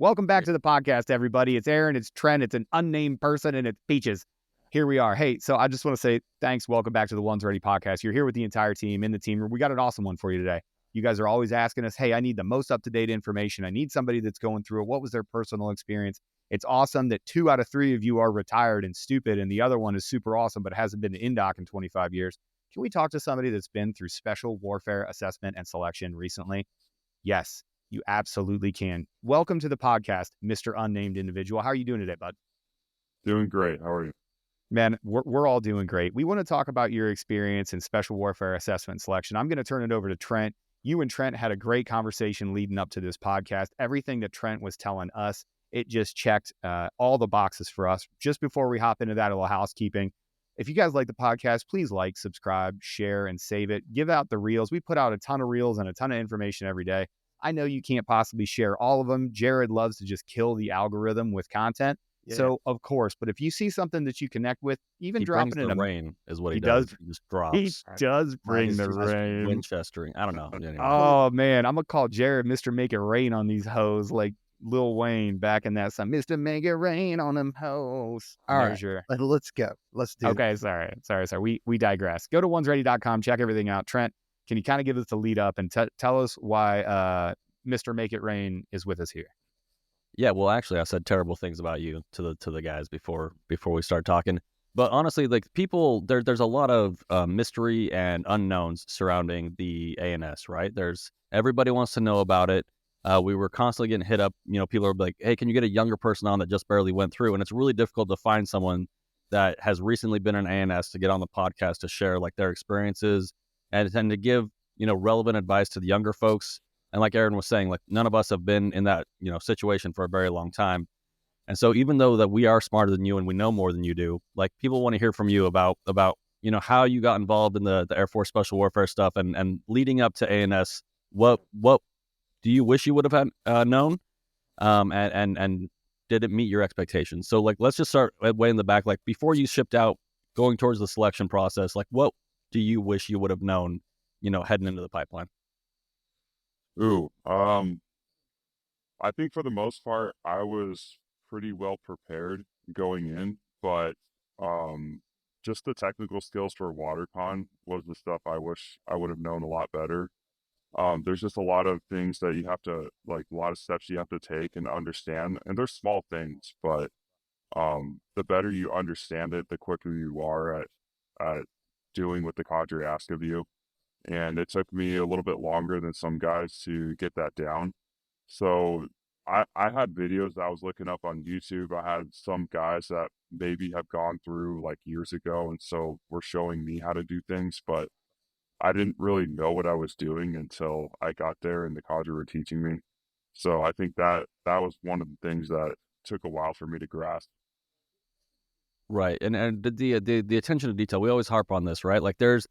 Welcome back to the podcast, everybody. It's Aaron, it's Trent, it's an unnamed person, and it's Peaches. Here we are. Hey, so I just want to say thanks. Welcome back to the Ones Ready podcast. You're here with the entire team in the team room. We got an awesome one for you today. You guys are always asking us, hey, I need the most up-to-date information. I need somebody that's going through it. What was their personal experience? It's awesome that 2 out of 3 of you are retired and stupid, and the other one is super awesome but hasn't been to INDOC in 25 years. Can we talk to somebody that's been through special warfare assessment and selection recently? Yes, you absolutely can. Welcome to the podcast, Mr. Unnamed Individual. How are you doing today, bud? Doing great. How are you? Man, we're all doing great. We want to talk about your experience in special warfare assessment and selection. I'm going to turn it over to Trent. You and Trent had a great conversation leading up to this podcast. Everything that Trent was telling us, it just checked all the boxes for us. Just before we hop into that, a little housekeeping. If you guys like the podcast, please like, subscribe, share, and save it. Give out the reels. We put out a ton of reels and a ton of information every day. I know you can't possibly share all of them. Jared loves to just kill the algorithm with content. Yeah. So, of course, but if you see something that you connect with, even dropping it in rain is what he does. He just drops. He does bring the rain. Winchestering. I don't know. Anyway. Oh, man. I'm going to call Jared Mr. Make It Rain on these hoes like Lil Wayne back in that song. Mr. Make It Rain on them hoes. All right. Let's go. Let's do it. Okay. Sorry. We digress. Go to onesready.com. Check everything out. Trent, can you kind of give us the lead up and tell us why Mr. Make It Rain is with us here? Yeah, well, actually, I said terrible things about you to the guys before we start talking. But honestly, like people, there's a lot of mystery and unknowns surrounding the ANS, right? Everybody wants to know about it. We were constantly getting hit up. You know, people are like, "Hey, can you get a younger person on that just barely went through?" And it's really difficult to find someone that has recently been an ANS to get on the podcast to share like their experiences and to give relevant advice to the younger folks. And like Aaron was saying, like none of us have been in that, situation for a very long time. And so even though that we are smarter than you and we know more than you do, like people want to hear from you about how you got involved in the Air Force Special Warfare stuff and leading up to ANS, what do you wish you would have had known? And did it meet your expectations? So like, let's just start way in the back. Like before you shipped out going towards the selection process, like what do you wish you would have known, heading into the pipeline? I think for the most part, I was pretty well prepared going in, but just the technical skills for WaterCon was the stuff I wish I would have known a lot better. There's just a lot of things that you have to, like a lot of steps you have to take and understand, and they're small things, but the better you understand it, the quicker you are at doing what the cadre asks of you. And it took me a little bit longer than some guys to get that down. So I had videos that I was looking up on YouTube. I had some guys that maybe have gone through like years ago, and so were showing me how to do things, but I didn't really know what I was doing until I got there and the cadre were teaching me. So I think that was one of the things that took a while for me to grasp. Right. And the attention to detail, we always harp on this, right? Like there's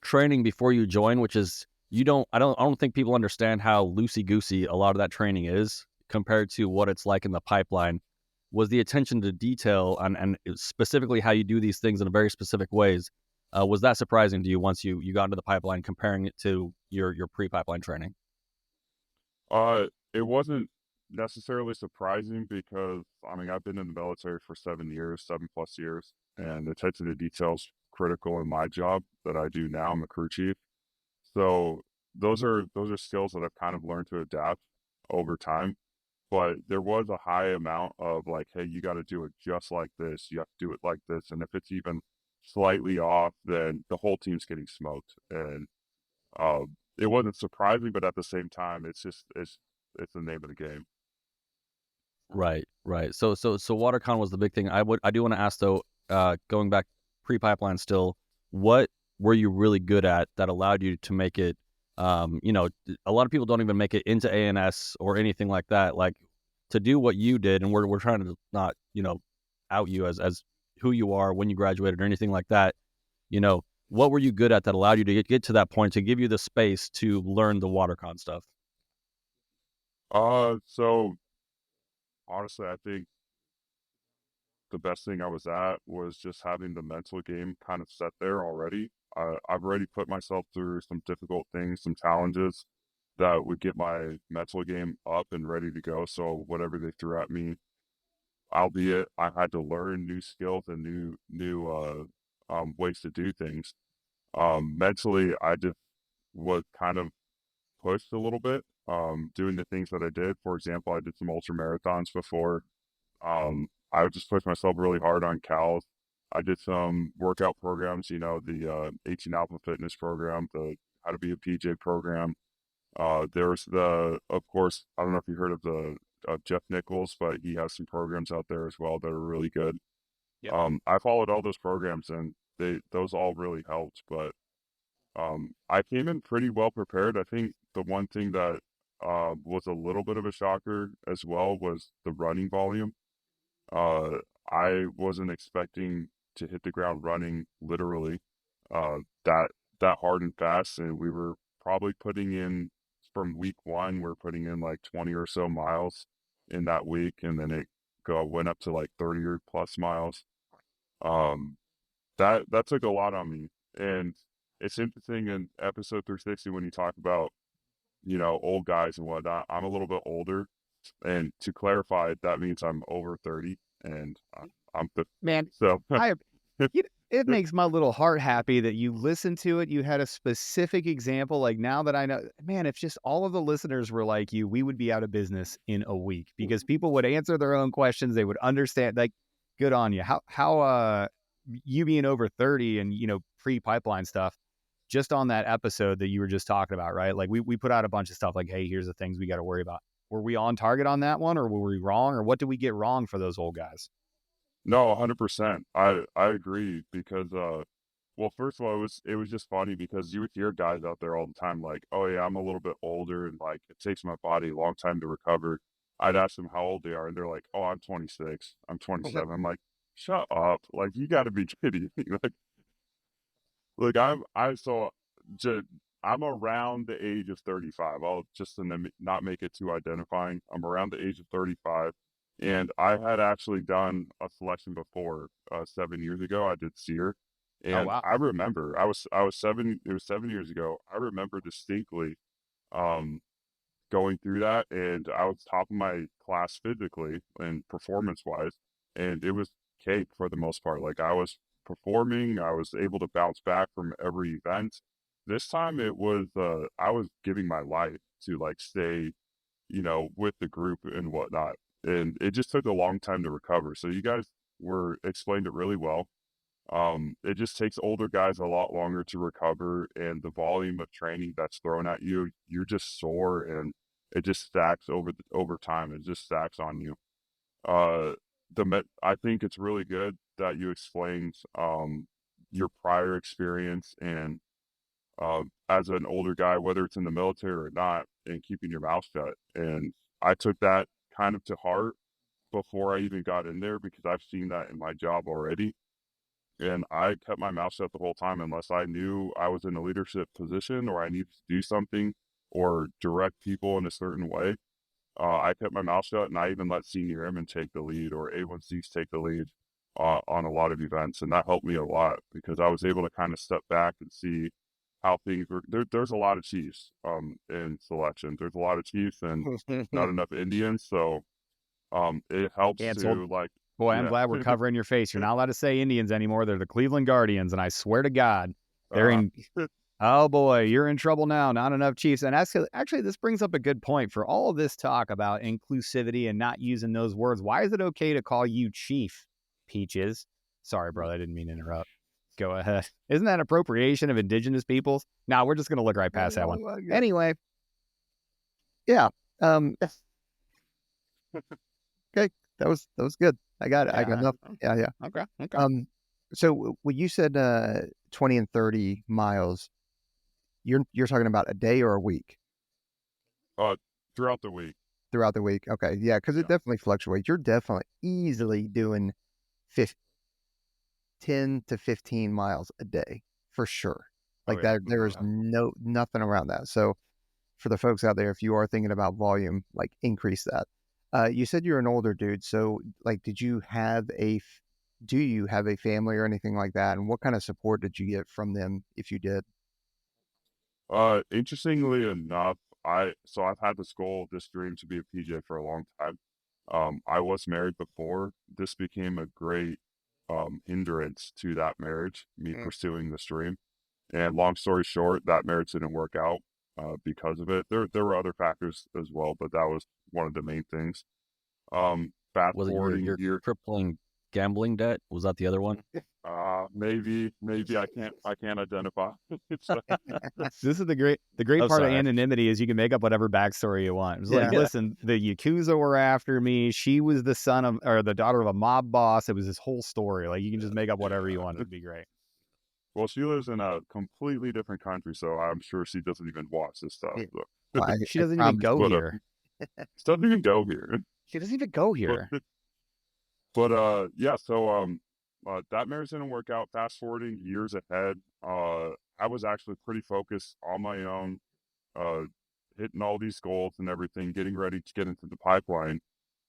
training before you join, which is I don't think people understand how loosey-goosey a lot of that training is compared to what it's like in the pipeline. Was the attention to detail and specifically how you do these things in a very specific ways, was that surprising to you once you got into the pipeline, comparing it to your pre-pipeline training? It wasn't necessarily surprising because, I've been in the military for 7+ years, and the attention to details critical in my job that I do now. I'm a crew chief. So those are skills that I've kind of learned to adapt over time. But there was a high amount of like, hey, you got to do it just like this. You have to do it like this. And if it's even slightly off, then the whole team's getting smoked. And it wasn't surprising, but at the same time, it's the name of the game. Right. So WaterCon was the big thing. I do want to ask though, going back pre-pipeline still, what were you really good at that allowed you to make it? A lot of people don't even make it into ANS or anything like that. Like to do what you did, and we're trying to not out you as who you are when you graduated or anything like that. What were you good at that allowed you to get to that point to give you the space to learn the WaterCon stuff? So honestly, I think the best thing I was at was just having the mental game kind of set there already. I've already put myself through some difficult things, some challenges, that would get my mental game up and ready to go. So whatever they threw at me, albeit I had to learn new skills and new ways to do things. Mentally, I just was kind of pushed a little bit, doing the things that I did. For example, I did some ultra marathons before. I would just push myself really hard on cows. I did some workout programs, the 18 Alpha Fitness program, the How to Be a PJ program. There's of course, I don't know if you heard of Jeff Nichols, but he has some programs out there as well that are really good. Yep. I followed all those programs and those all really helped, but I came in pretty well prepared. I think the one thing that was a little bit of a shocker as well was the running volume. Uh, I wasn't expecting to hit the ground running literally uh, that that hard and fast, and we were probably putting in from week one. We're putting in like 20 or so miles in that week, and then it went up to like 30 or plus miles. Um, that took a lot on me, and it's interesting in episode 360 when you talk about old guys and whatnot. I'm a little bit older, and to clarify, that means I'm over 30, and I'm Man, so. it makes my little heart happy that you listened to it. You had a specific example. Like, now that I know, man, if just all of the listeners were like you, we would be out of business in a week, because people would answer their own questions. They would understand. Like, good on you. How you being over 30 and, pre-pipeline stuff, just on that episode that you were just talking about, right? Like, we put out a bunch of stuff like, hey, here's the things we got to worry about. Were we on target on that one, or were we wrong, or what did we get wrong for those old guys? No, 100%. I agree because well, first of all, it was just funny because you would hear guys out there all the time like, "Oh yeah, I'm a little bit older and like it takes my body a long time to recover." I'd ask them how old they are, and they're like, "Oh, I'm 26. I'm 27." I'm like, "Shut up! Like you got to be kidding me!" Like, look, ju- I'm around the age of 35. I'll just not make it too identifying. I'm around the age of 35, and I had actually done a selection before 7 years ago. I did SEER, Oh, and wow. I remember I was seven. It was 7 years ago. I remember distinctly um, going through that, and I was top of my class physically and performance wise, and it was cake for the most part. Like I was performing, I was able to bounce back from every event. This time it was I was giving my life to like stay, with the group and whatnot. And it just took a long time to recover. So you guys were explained it really well. It just takes older guys a lot longer to recover, and the volume of training that's thrown at you, you're just sore, and it just stacks over time. It just stacks on you. Uh, I think it's really good that you explained your prior experience and as an older guy, whether it's in the military or not, and keeping your mouth shut. And I took that kind of to heart before I even got in there because I've seen that in my job already, and I kept my mouth shut the whole time unless I knew I was in a leadership position or I needed to do something or direct people in a certain way. I kept my mouth shut, and I even let senior airmen take the lead or A1Cs take the lead on a lot of events, and that helped me a lot because I was able to kind of step back and see how things were. There's a lot of chiefs in selection. There's a lot of chiefs and not enough Indians, so it helps Canceled. to like, Boy, I'm yeah. glad we're covering your face. You're not allowed to say Indians anymore. They're the Cleveland Guardians, and I swear to God, they're in. Oh boy, you're in trouble now. Not enough Chiefs. And actually, this brings up a good point for all of this talk about inclusivity and not using those words. Why is it okay to call you Chief, Peaches? Sorry, brother, I didn't mean to interrupt. Go ahead. Isn't that appropriation of indigenous peoples? Now we're just going to look right past that one. Anyway. Yeah. Okay. That was good. I got it. I got enough. Yeah. Okay. So when you said 20 and 30 miles, you're talking about a day or a week? Throughout the week. Throughout the week. Okay. Yeah, because it definitely fluctuates. You're definitely easily doing 10 to 15 miles a day for sure. Like that, there is nothing around that. So for the folks out there, if you are thinking about volume, like increase that. You said you're an older dude. So like, do you have a family or anything like that? And what kind of support did you get from them if you did? Interestingly enough, I've had this dream to be a PJ for a long time. I was married before. This became a great hindrance to that marriage, me pursuing this dream. And long story short, that marriage didn't work out because of it. There were other factors as well, but that was one of the main things. Fast Was it forwarding your here, crippling gambling debt? Was that the other one? maybe I can't identify. It's, This is the great Oh, part of sorry. anonymity is you can make up whatever backstory you want. It's like, Yeah. listen, the Yakuza were after me. She was the son of or the daughter of a mob boss. It was this whole story. Like you can just make up whatever you want. It'd be great. well, she lives in a completely different country, so I'm sure she doesn't even watch this stuff. Yeah. So. Well, She I doesn't even promise. go But, here. she doesn't even go here. She doesn't even go here. But yeah, so that marriage didn't work out. Fast forwarding years ahead, I was actually pretty focused on my own, uh, hitting all these goals and everything, getting ready to get into the pipeline.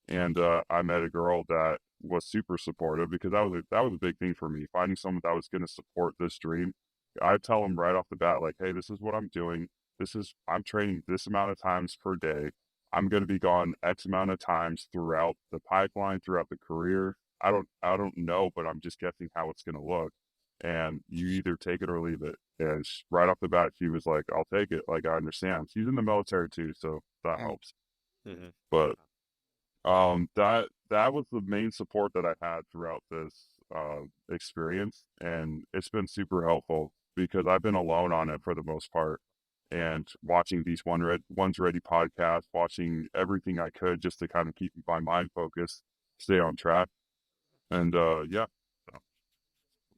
And I met a girl that was super supportive because that was a big thing for me, finding someone that was going to support this dream. I tell them right off the bat, like, hey, this is what I'm doing. I'm training this amount of times per day. I'm going to be gone X amount of times throughout the pipeline, throughout the career. I don't know, but I'm just guessing how it's going to look. And you either take it or leave it. And right off the bat, she was like, I'll take it. Like, I understand. She's in the military too, so that helps. Mm-hmm. But that was the main support that I had throughout this experience, and it's been super helpful because I've been alone on it for the most part, and watching these One's Ready podcasts, watching everything I could just to kind of keep my mind focused, stay on track, and yeah.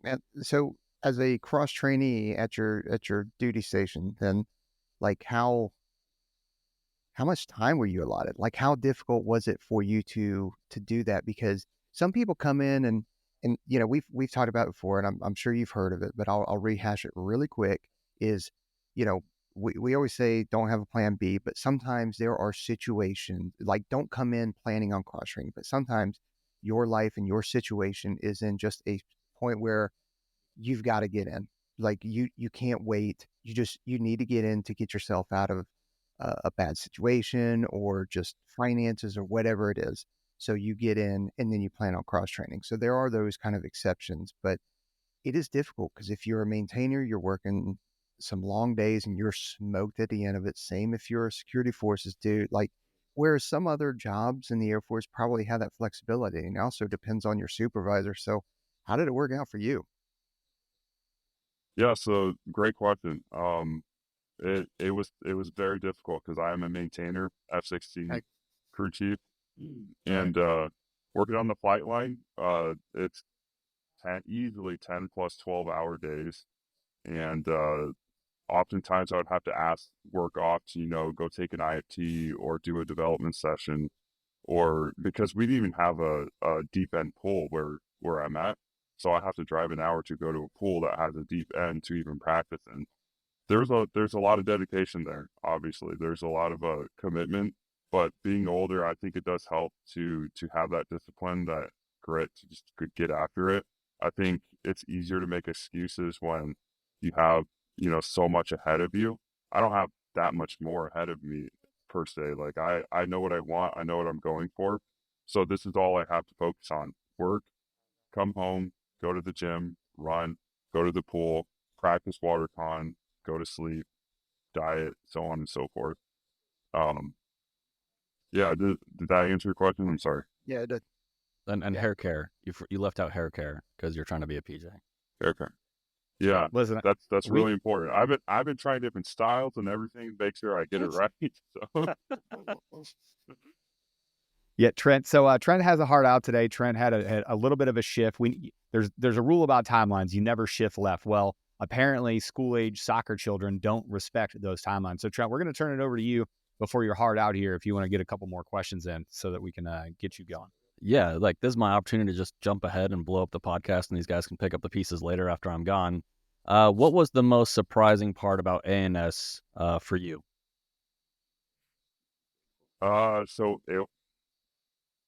And so, as a cross trainee at your duty station, then like how much time were you allotted? Like, how difficult was it for you to do that? Because some people come in and we've talked about it before, and I'm sure you've heard of it, but I'll rehash it really quick. Is you know we always say don't have a plan B, but sometimes there are situations like don't come in planning on cross training, but sometimes your life and your situation is in just a point where you've got to get in. Like you can't wait. You need to get in to get yourself out of a bad situation or just finances or whatever it is. So you get in and then you plan on cross training. So there are those kind of exceptions, but it is difficult because if you're a maintainer, you're working some long days and you're smoked at the end of it. Same if you're a security forces dude. Like whereas some other jobs in the Air Force probably have that flexibility, and it also depends on your supervisor. So how did it work out for you? Yeah, so great question. It was very difficult because I am a maintainer, F-16 crew chief, and working on the flight line, it's easily 10 plus 12-hour days, and oftentimes I would have to ask work off to go take an IFT or do a development session, or because we didn't even have a deep end pool where I'm at, so I have to drive an hour to go to a pool that has a deep end to even practice in. There's a lot of dedication there. Obviously, there's a lot of commitment, but being older, I think it does help to have that discipline, that grit to just get after it. I think it's easier to make excuses when you have so much ahead of you. I don't have that much more ahead of me per se. Like I know what I want. I know what I'm going for. So this is all I have to focus on: work, come home, go to the gym, run, go to the pool, practice water con, go to sleep, diet, so on and so forth. Um, yeah, did that answer your question? I'm sorry. Yeah, And Yeah. hair care. You left out hair care because you're trying to be a PJ. Okay. Yeah, Listen, that's we really important. I've been trying different styles and everything to make sure I get it right. So Yeah, Trent. So Trent has a heart out today. Trent had a little bit of a shift. There's a rule about timelines. You never shift left. Well, apparently school age soccer children don't respect those timelines. So Trent, we're going to turn it over to you before your heart out here if you want to get a couple more questions in so that we can get you going. Yeah, like this is my opportunity to just jump ahead and blow up the podcast, and these guys can pick up the pieces later after I'm gone. What was the most surprising part about ANS for you? so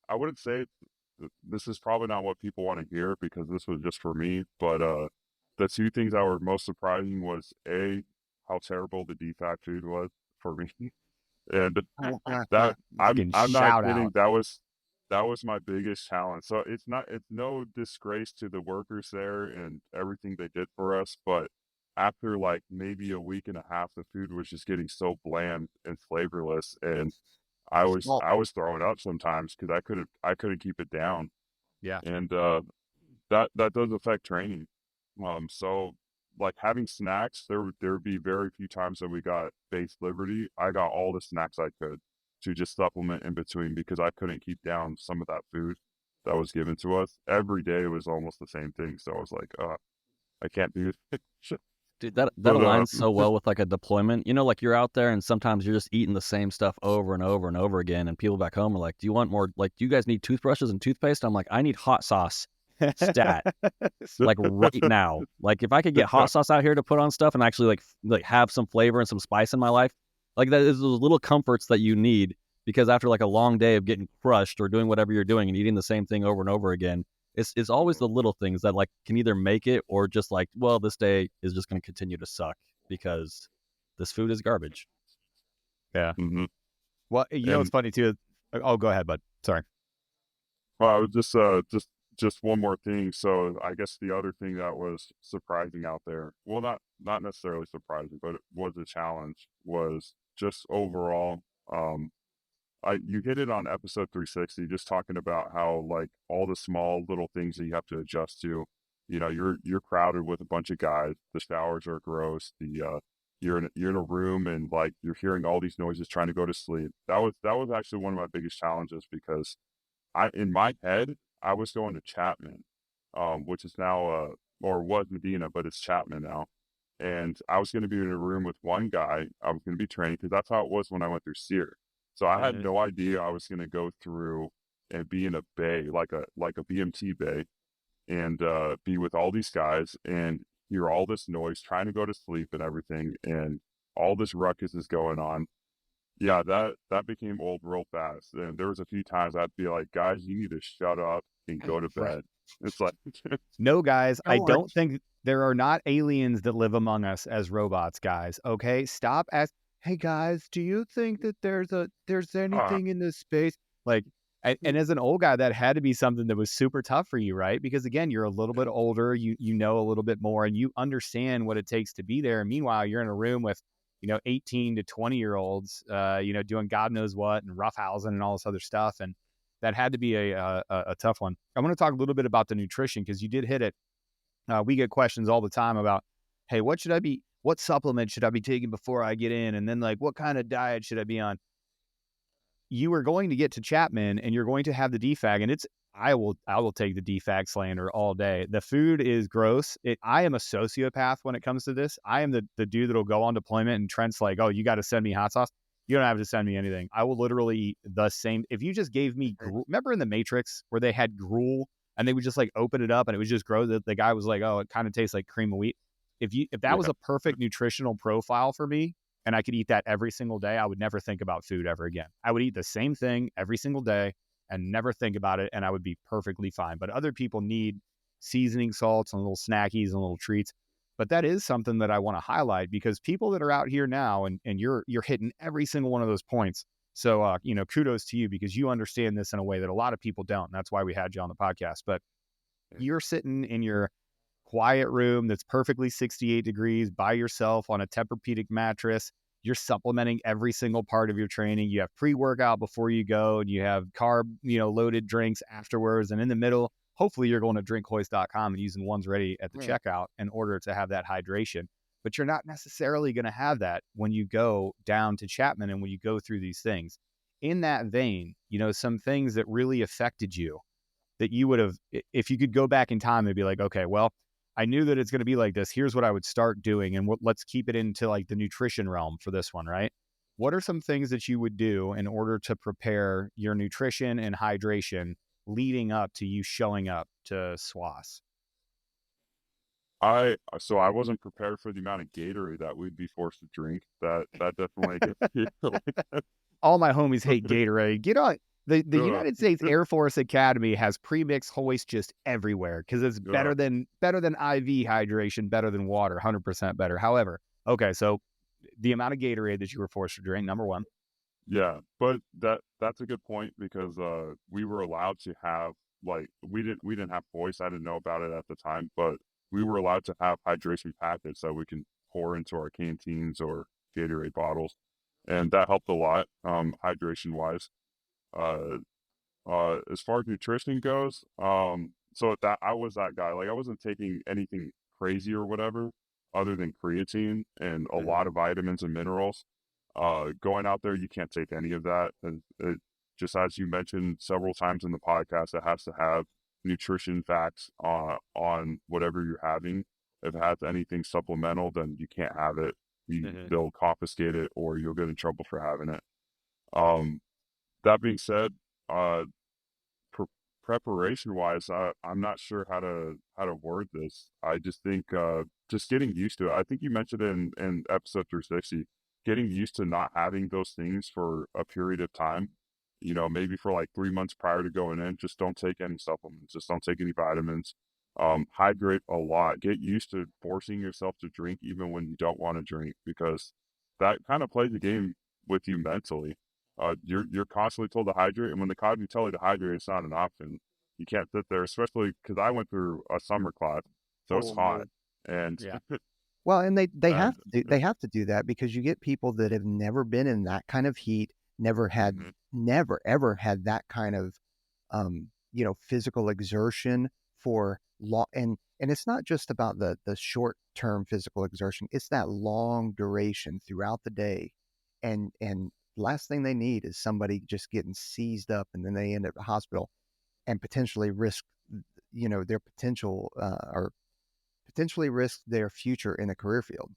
I wouldn't say this is probably not what people want to hear because this was just for me, but the two things that were most surprising was A, how terrible the DFAC food was for me. And that Fucking I'm not shout kidding. out. That was my biggest challenge. So it's no disgrace to the workers there and everything they did for us, but after like maybe a week and a half, the food was just getting so bland and flavorless, and Well, I was throwing up sometimes because I couldn't keep it down, Yeah. and that does affect training. So like having snacks, there would be very few times that we got base liberty. I got all the snacks I could to just supplement in between because I couldn't keep down some of that food that was given to us. Every day was almost the same thing. So I was like, I can't do it. Dude, that But aligns so well with like a deployment. You know, like you're out there and sometimes you're just eating the same stuff over and over and over again. And people back home are like, do you want more? Like, do you guys need toothbrushes and toothpaste? I'm like, I need hot sauce stat, like right now. Like if I could get hot sauce out here to put on stuff and actually like have some flavor and some spice in my life, like that is those little comforts that you need because after like a long day of getting crushed or doing whatever you're doing and eating the same thing over and over again, it's always the little things that like can either make it or just like, well, this day is just going to continue to suck because this food is garbage. Yeah. Mhm. Well, you know what's funny too? Oh, go ahead, bud. Sorry. Well, I was just one more thing. So I guess the other thing that was surprising out there, well, not necessarily surprising, but it was a challenge, was just overall. You hit it on episode 360, just talking about how like all the small little things that you have to adjust to. You know, you're crowded with a bunch of guys. The showers are gross. You're in a room and like you're hearing all these noises trying to go to sleep. That was actually one of my biggest challenges because in my head, I was going to Chapman, which is now, or was Medina, but it's Chapman now. And I was going to be in a room with one guy. I was going to be training because that's how it was when I went through SEER. So I had no idea I was going to go through and be in a bay, like a BMT bay, and be with all these guys and hear all this noise, trying to go to sleep and everything, and all this ruckus is going on. Yeah, that became old real fast. And there was a few times I'd be like, guys, you need to shut up and go to bed. It's like, No, guys, I Don't worry. don't think there are not aliens that live among us as robots, guys. Okay, stop asking. Hey, guys, do you think that there's anything in this space? Like, and as an old guy, that had to be something that was super tough for you, right? Because again, you're a little bit older, you know a little bit more, and you understand what it takes to be there. And meanwhile, you're in a room with 18 to 20-year-olds, doing God knows what and roughhousing and all this other stuff. And that had to be a tough one. I want to talk a little bit about the nutrition because you did hit it. We get questions all the time about, hey, what supplement should I be taking before I get in? And then like, what kind of diet should I be on? You are going to get to Chapman and you're going to have the defag, and I will take the defag slander all day. The food is gross. I am a sociopath when it comes to this. I am the dude that'll go on deployment and Trent's like, oh, you got to send me hot sauce. You don't have to send me anything. I will literally eat the same. If you just gave me, remember in the Matrix where they had gruel and they would just like open it up and it was just gross. The guy was like, oh, it kind of tastes like cream of wheat. If that was a perfect nutritional profile for me, and I could eat that every single day, I would never think about food ever again. I would eat the same thing every single day and never think about it, and I would be perfectly fine. But other people need seasoning salts and little snackies and little treats. But that is something that I want to highlight because people that are out here now, and you're hitting every single one of those points. So, kudos to you because you understand this in a way that a lot of people don't. And that's why we had you on the podcast. But you're sitting in your quiet room that's perfectly 68 degrees by yourself on a Tempur-Pedic mattress. You're supplementing every single part of your training. You have pre-workout before you go, and you have carb, loaded drinks afterwards. And in the middle, hopefully you're going to drinkhoist.com and using Ones Ready at the checkout in order to have that hydration. But you're not necessarily going to have that when you go down to Chapman and when you go through these things. In that vein, some things that really affected you that you would have, if you could go back in time and be like, okay, well, I knew that it's going to be like this. Here's what I would start doing. And let's keep it into like the nutrition realm for this one, right? What are some things that you would do in order to prepare your nutrition and hydration leading up to you showing up to SWAS? So I wasn't prepared for the amount of Gatorade that we'd be forced to drink. That definitely All my homies hate Gatorade. Get on. The United States Air Force Academy has premixed hoist just everywhere because it's better than IV hydration, better than water, 100% better. However, okay, so the amount of Gatorade that you were forced to drink, number one. Yeah, but that's a good point because we were allowed to have like we didn't have voice. I didn't know about it at the time, but we were allowed to have hydration packets that we can pour into our canteens or Gatorade bottles, and that helped a lot hydration wise. Uh, as far as nutrition goes, so that I was that guy. Like I wasn't taking anything crazy or whatever, other than creatine and a lot of vitamins and minerals. Going out there, you can't take any of that. And just as you mentioned several times in the podcast, it has to have nutrition facts on whatever you're having. If it has anything supplemental, then you can't have it. They'll confiscate it, or you'll get in trouble for having it. Um, that being said, uh, preparation wise, I'm not sure how to word this. I just think just getting used to it. I think you mentioned in episode 360, getting used to not having those things for a period of time. You know, maybe for like 3 months prior to going in, just don't take any supplements, just don't take any vitamins. Hydrate a lot. Get used to forcing yourself to drink even when you don't want to drink, because that kind of plays the game with you mentally. You're constantly told to hydrate, and when the cognitive tell you to hydrate, it's not an option. You can't sit there, especially because I went through a summer class, so it's hot, and Yeah. Well, and and they have to do that because you get people that have never been in that kind of heat, never ever had that kind of physical exertion for long, and it's not just about the short term physical exertion, it's that long duration throughout the day. And last thing they need is somebody just getting seized up, and then they end up at the hospital and potentially risk their potential or potentially risk their future in the career field.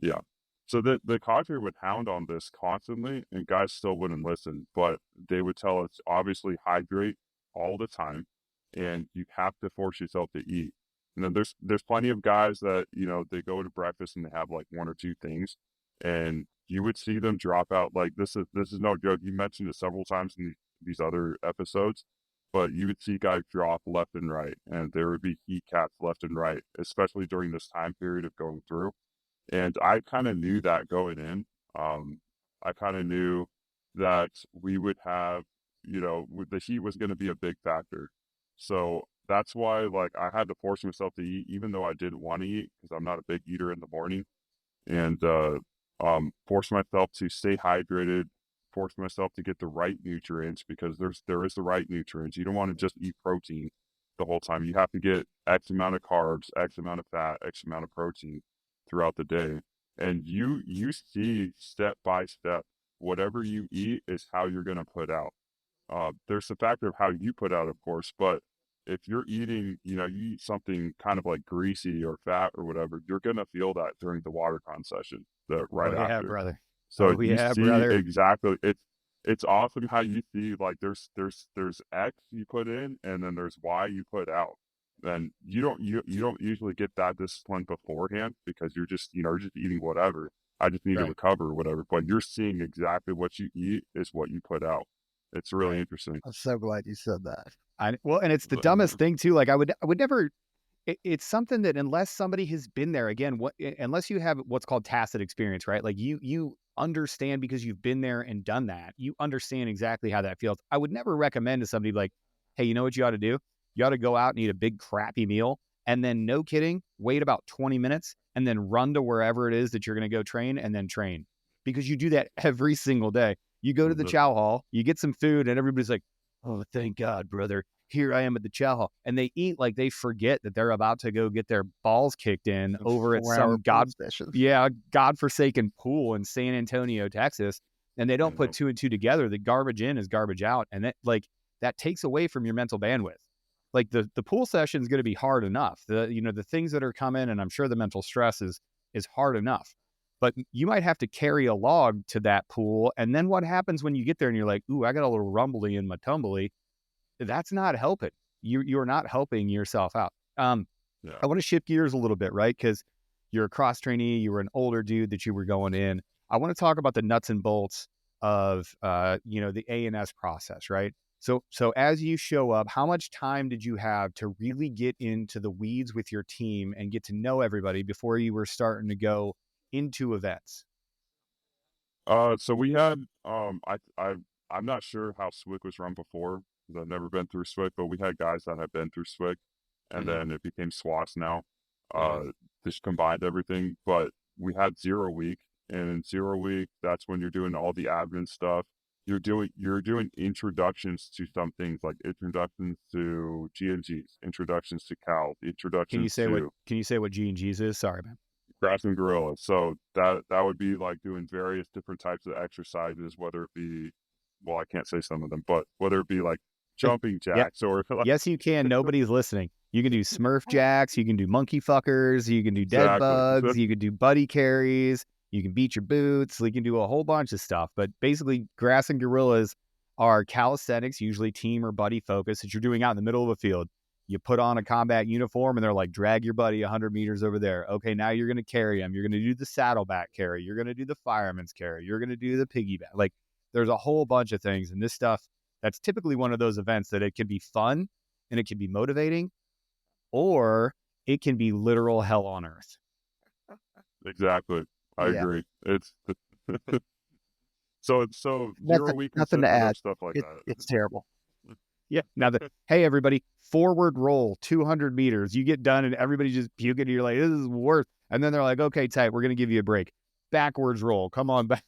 yeah. So the cadre would hound on this constantly, and guys still wouldn't listen. But they would tell us obviously hydrate all the time, and you have to force yourself to eat. And then there's plenty of guys that they go to breakfast and they have like one or two things, and you would see them drop out. Like this is no joke. You mentioned it several times in these other episodes, but you would see guys drop left and right, and there would be heat caps left and right, especially during this time period of going through. And I kind of knew that going in. I kind of knew that we would have, the heat was going to be a big factor. So that's why, like, I had to force myself to eat, even though I didn't want to eat, because I'm not a big eater in the morning. And force myself to stay hydrated, force myself to get the right nutrients, because there is the right nutrients. You don't want to just eat protein the whole time. You have to get X amount of carbs, X amount of fat, X amount of protein throughout the day. And you see step by step, whatever you eat is how you're going to put out. There's the factor of how you put out, of course, but if you're eating, you eat something kind of like greasy or fat or whatever, you're going to feel that during the water con session right Oh yeah, after. brother. So Oh you yeah, see brother. exactly, it's awesome how you see, like, there's X you put in, and then there's Y you put out. And you don't usually get that discipline beforehand, because you're just eating whatever. I just need to Right. recover or whatever. But you're seeing exactly what you eat is what you put out. It's really Right. interesting. I'm so glad you said that. Well, and it's the dumbest thing too. Like I would never. It's something that unless somebody has been there again, unless you have what's called tacit experience, right? Like you understand because you've been there and done that. You understand exactly how that feels. I would never recommend to somebody like, hey, you know what you ought to do? You ought to go out and eat a big crappy meal, and then no kidding, wait about 20 minutes and then run to wherever it is that you're going to go train, and then train, because you do that every single day. You go to the chow hall, you get some food, and everybody's like, oh, thank God, brother. Here I am at the chow hall. And they eat like they forget that they're about to go get their balls kicked in over at some godforsaken pool in San Antonio, Texas. And they don't put two and two together. The garbage in is garbage out. And that takes away from your mental bandwidth. Like the pool session is going to be hard enough. The things that are coming, and I'm sure the mental stress is hard enough. But you might have to carry a log to that pool. And then what happens when you get there and you're like, ooh, I got a little rumbly in my tumbly? That's not helping. You're not helping yourself out. I want to shift gears a little bit, right? Because you're a cross trainee, you were an older dude that you were going in. I want to talk about the nuts and bolts of the A&S process, right? So as you show up, how much time did you have to really get into the weeds with your team and get to know everybody before you were starting to go into events? So we had, I'm not sure how SWIC was run before, because I've never been through SWIC, but we had guys that had been through SWIC, and then it became SWAS now. Just combined everything, but we had 0 week, and in 0 week, that's when you're doing all the admin stuff. You're doing introductions to some things, like introductions to G&Gs, introductions to Cal, introductions to Can you say what G&Gs is? Sorry, man. grass and gorilla. So that would be like doing various different types of exercises, whether it be, well, I can't say some of them, but whether it be like jumping Yeah. jacks or like, Yes, you can. Nobody's listening. You can do Smurf jacks. You can do monkey fuckers. You can do dead Exactly. bugs. You can do buddy carries. You can beat your boots. You can do a whole bunch of stuff. But basically, grass and gorillas are calisthenics, usually team or buddy focused, that you're doing out in the middle of a field. You put on a combat uniform and they're like, drag your buddy 100 meters over there. Okay, now you're going to carry him. You're going to do the saddleback carry. You're going to do the fireman's carry. You're going to do the piggyback. Like, there's a whole bunch of things. And this stuff, that's typically one of those events that it can be fun and it can be motivating, or it can be literal hell on earth. exactly. I agree. It's so 0 week nothing to add. stuff like that. It's terrible. Yeah. Now, hey, everybody, forward roll 200 meters. You get done and everybody just puking. You're like, this is worth. And then they're like, okay, tight, we're going to give you a break. Backwards roll. Come on back.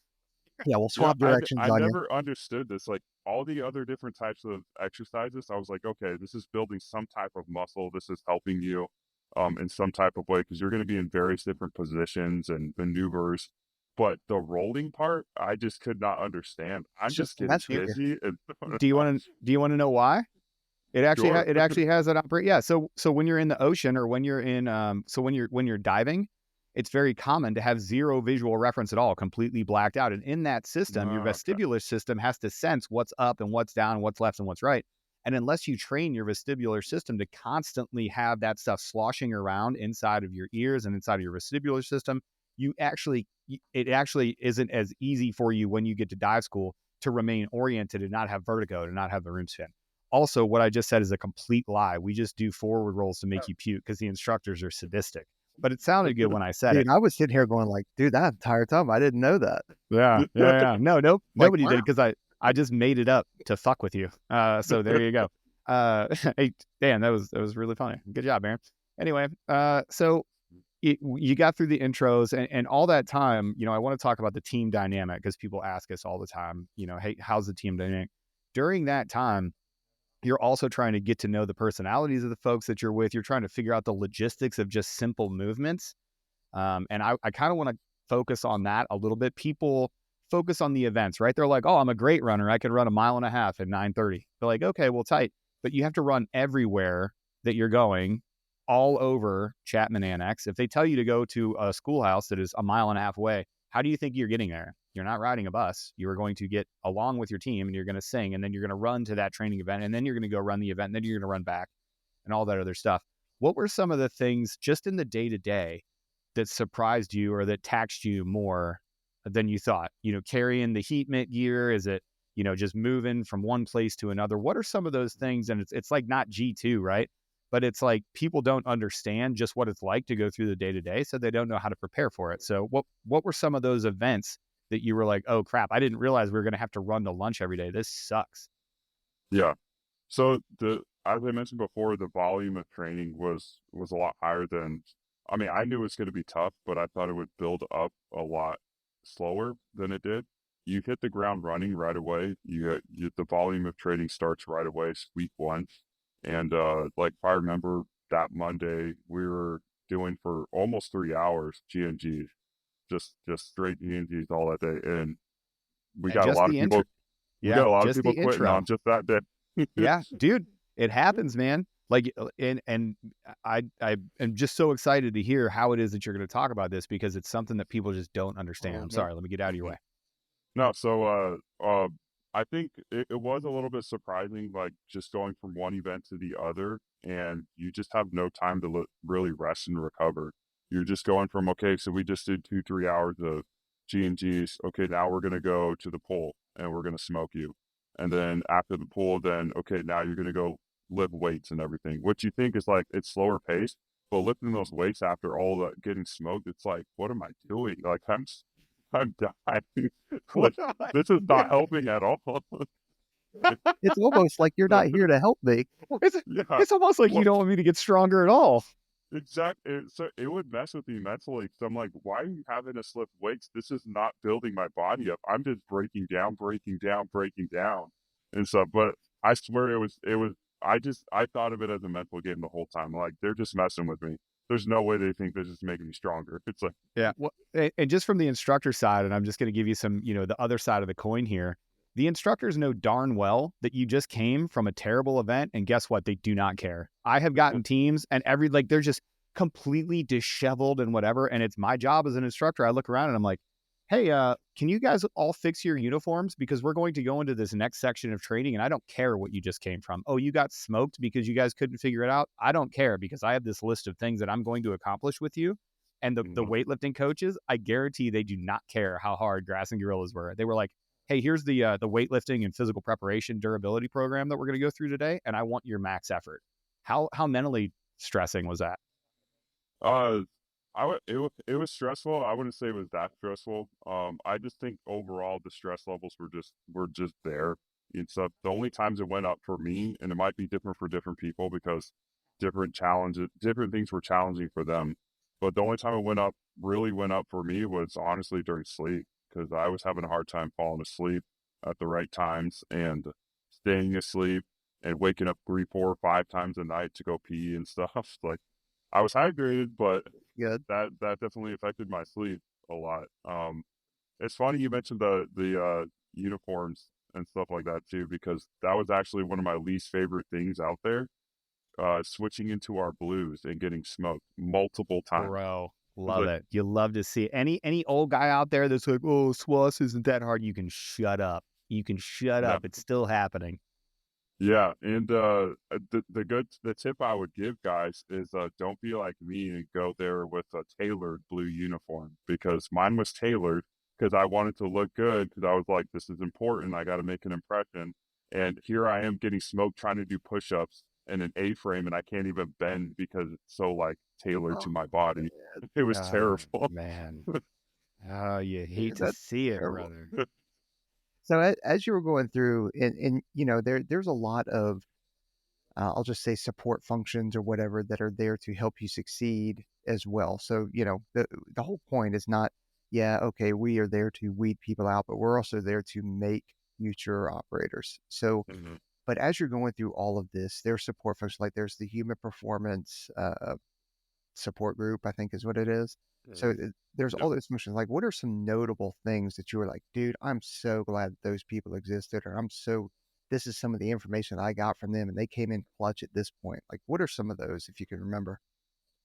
Yeah, we'll swap directions I on you. never understood this. Like all the other different types of exercises, I was like, okay, this is building some type of muscle. This is helping you in some type of way, because you're going to be in various different positions and maneuvers. But the rolling part, I just could not understand. I'm just getting busy. Do you want to know why? It actually Sure. it actually has that operate. Yeah. So when you're in the ocean, or when you're in when you're diving, it's very common to have zero visual reference at all, completely blacked out. And in that system, your vestibular system has to sense what's up and what's down, what's left and what's right. And unless you train your vestibular system to constantly have that stuff sloshing around inside of your ears and inside of your vestibular system, it actually isn't as easy for you when you get to dive school to remain oriented and not have vertigo, to not have the room spin. Also, what I just said is a complete lie. We just do forward rolls to make you puke because the instructors are sadistic. But it sounded good when I said it. I was sitting here going like, dude, that entire time I didn't know that. Yeah. No, nobody did, because I just made it up to fuck with you. So there you go. Hey, Dan, that was really funny. Good job, Aaron. Anyway, so you got through the intros and all that time, I want to talk about the team dynamic, because people ask us all the time, hey, how's the team dynamic? During that time, you're also trying to get to know the personalities of the folks that you're with. You're trying to figure out the logistics of just simple movements. And I kind of want to focus on that a little bit. People focus on the events, right? They're like, oh, I'm a great runner. I can run 1.5 miles at 9:30. They're like, okay, well, tight. But you have to run everywhere that you're going, all over Chapman Annex. If they tell you to go to a schoolhouse that is 1.5 miles away, how do you think you're getting there? You're not riding a bus. You are going to get along with your team, and you're going to sing, and then you're going to run to that training event, and then you're going to go run the event, and then you're going to run back and all that other stuff. What were some of the things just in the day-to-day that surprised you or that taxed you more than you thought? Carrying the heat mitt gear? Is it, just moving from one place to another? What are some of those things? And it's like not G2, right? But it's like people don't understand just what it's like to go through the day-to-day, so they don't know how to prepare for it. So what were some of those events that you were like, oh crap, I didn't realize we were going to have to run to lunch every day. This sucks. Yeah. So as I mentioned before, the volume of training was a lot higher than, I knew it was going to be tough, but I thought it would build up a lot slower than it did. You hit the ground running right away. The volume of training starts right away, week one. And like if I remember that Monday, we were doing for almost 3 hours G&G, just straight G&Gs all that day, and we got a lot of people. We got a lot of people quitting on just that day. Yeah, dude, it happens, man. Like, and I am just so excited to hear how it is that you're going to talk about this, because it's something that people just don't understand. I'm sorry, let me get out of your way. No, so I think it was a little bit surprising, like just going from one event to the other, and you just have no time to really rest and recover. You're just going from, okay, so we just did 2-3 hours of G&Gs. Okay, now we're going to go to the pool and we're going to smoke you. And then after the pool, then, okay, now you're going to go lift weights and everything, which you think is like, it's slower paced, but lifting those weights after all that getting smoked, it's like, what am I doing? Like, I'm dying. Like, this is not helping at all. It's almost like you're not here to help me. It's, Yeah. it's almost like you don't want me to get stronger at all. Exactly. So it would mess with me mentally. So I'm like, why are you having us lift weights? This is not building my body up. I'm just breaking down, breaking down, breaking down, and stuff. But I swear I thought of it as a mental game the whole time. Like, they're just messing with me. There's no way they think they're just making me stronger. It's like, Yeah. Well, and just from the instructor side, and I'm just going to give you some, the other side of the coin here. The instructors know darn well that you just came from a terrible event, and guess what? They do not care. I have gotten teams, and they're just completely disheveled and whatever. And it's my job as an instructor. I look around and I'm like, hey, can you guys all fix your uniforms? Because we're going to go into this next section of training, and I don't care what you just came from. Oh, you got smoked because you guys couldn't figure it out? I don't care, because I have this list of things that I'm going to accomplish with you. And the weightlifting coaches, I guarantee they do not care how hard grass and gorillas were. They were like, hey, here's the weightlifting and physical preparation durability program that we're going to go through today, and I want your max effort. How mentally stressing was that? it was stressful. I wouldn't say it was that stressful. I just think overall the stress levels were just there. And so the only times it went up for me, and it might be different for different people because different things were challenging for them. But the only time it really went up for me was honestly during sleep, because I was having a hard time falling asleep at the right times and staying asleep and waking up 3, 4, 5 times a night to go pee and stuff. Like, I was hydrated, but Good. that definitely affected my sleep a lot. It's funny you mentioned the uniforms and stuff like that too, because that was actually one of my least favorite things out there. Switching into our blues and getting smoked multiple times. Bro, love it. You love to see it. Any old guy out there that's like, oh, SWAS isn't that hard. You can shut up. You can shut up. It's still happening. Yeah, and the tip I would give guys is don't be like me and go there with a tailored blue uniform, because mine was tailored because I wanted to look good, because I was like, this is important. I got to make an impression. And here I am getting smoked trying to do push-ups in an A-frame, and I can't even bend because it's so like tailored to my body. It was terrible. Man. Oh, you hate to That's see it, terrible. brother. So as you were going through, and there's a lot of, I'll just say, support functions or whatever that are there to help you succeed as well. So the whole point is not, yeah, okay, we are there to weed people out, but we're also there to make future operators. So, but as you're going through all of this, there's support functions, like there's the human performance support group, I think is what it is. So there's all those functions. Like, what are some notable things that you were like, dude, I'm so glad those people existed, or this is some of the information I got from them and they came in clutch at this point. Like, what are some of those, if you can remember?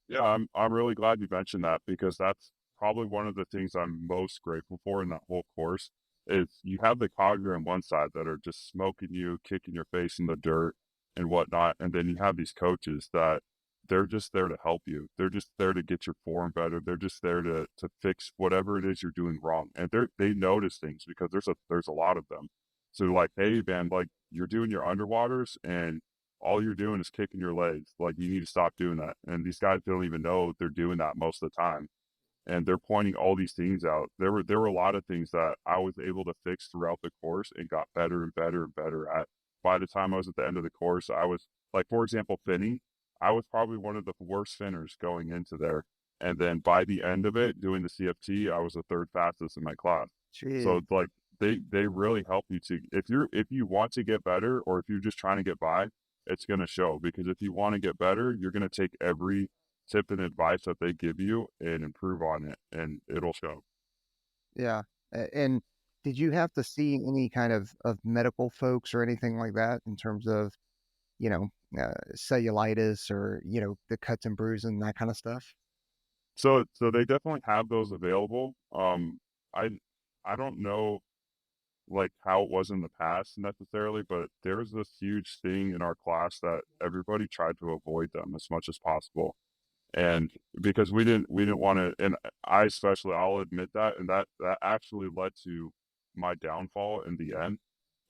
Yeah, I'm really glad you mentioned that, because that's probably one of the things I'm most grateful for in that whole course. Is you have the cogger on one side that are just smoking you, kicking your face in the dirt and whatnot, and then you have these coaches that they're just there to help you. They're just there to get your form better. They're just there to fix whatever it is you're doing wrong, and they notice things because there's a lot of them. So like, hey man, like, you're doing your underwaters and all you're doing is kicking your legs. Like, you need to stop doing that. And these guys don't even know they're doing that most of the time. And they're pointing all these things out. There were a lot of things that I was able to fix throughout the course and got better and better and better at. By the time I was at the end of the course, I was like, for example, finning. I was probably one of the worst finners going into there. And then by the end of it, doing the CFT, I was the third fastest in my class. Jeez. So like, they really help you to, if you want to get better, or if you're just trying to get by, it's going to show. Because if you want to get better, you're going to take every tip and advice that they give you and improve on it, and it'll show. Yeah. And did you have to see any kind of medical folks or anything like that in terms of, cellulitis or, the cuts and bruises and that kind of stuff? So they definitely have those available. I don't know like how it was in the past necessarily, but there was this huge thing in our class that everybody tried to avoid them as much as possible. And because we didn't want to, and I especially, I'll admit that, and that actually led to my downfall in the end,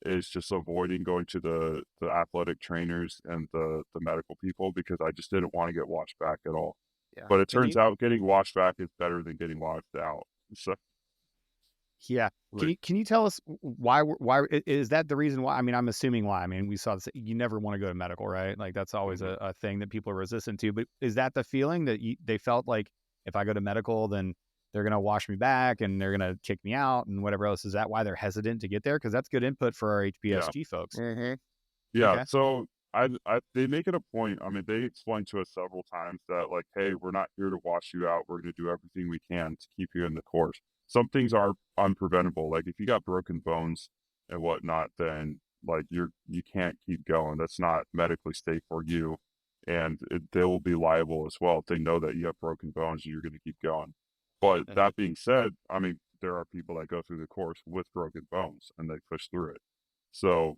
is just avoiding going to the athletic trainers and the medical people, because I just didn't want to get washed back at all. Yeah. But it turns out getting washed back is better than getting washed out. So Yeah. Can you tell us why is that the reason why? I mean, I'm assuming why. I mean, we saw this. You never want to go to medical, right? Like that's always a thing that people are resistant to. But is that the feeling that they felt like if I go to medical, then they're gonna wash me back and they're gonna kick me out and whatever else? Is that why they're hesitant to get there? Because that's good input for our HPSG folks. Mm-hmm. Yeah. Okay. So they make it a point. I mean, they explain to us several times that like, hey, we're not here to wash you out. We're going to do everything we can to keep you in the course. Some things are unpreventable. Like if you got broken bones and whatnot, then like you can't keep going. That's not medically safe for you, and they will be liable as well if they know that you have broken bones and you're going to keep going. But that being said, I mean, there are people that go through the course with broken bones and they push through it. So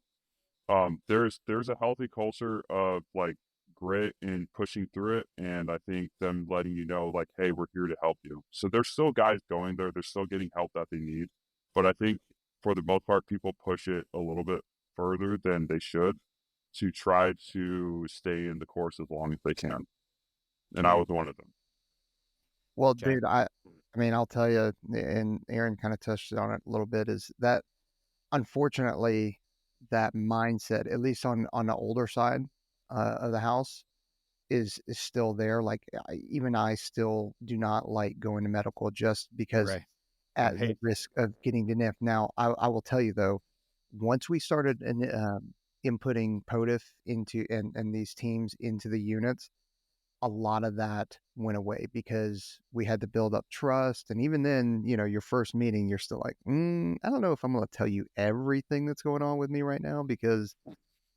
there's a healthy culture of like grit and pushing through it, and I think them letting you know like, hey, we're here to help you. So there's still guys going there, they're still getting help that they need, but I think for the most part people push it a little bit further than they should to try to stay in the course as long as they can, and I was one of them. Well, Okay. dude, I mean, I'll tell you, and Aaron kind of touched on it a little bit, is that unfortunately that mindset, at least on the older side of the house, is still there. Like even I still do not like going to medical just because Right. at the risk of getting the NIF. Now, I will tell you though, once we started inputting POTIF into and these teams into the units, a lot of that went away because we had to build up trust. And even then, you know, your first meeting, you're still like, I don't know if I'm going to tell you everything that's going on with me right now because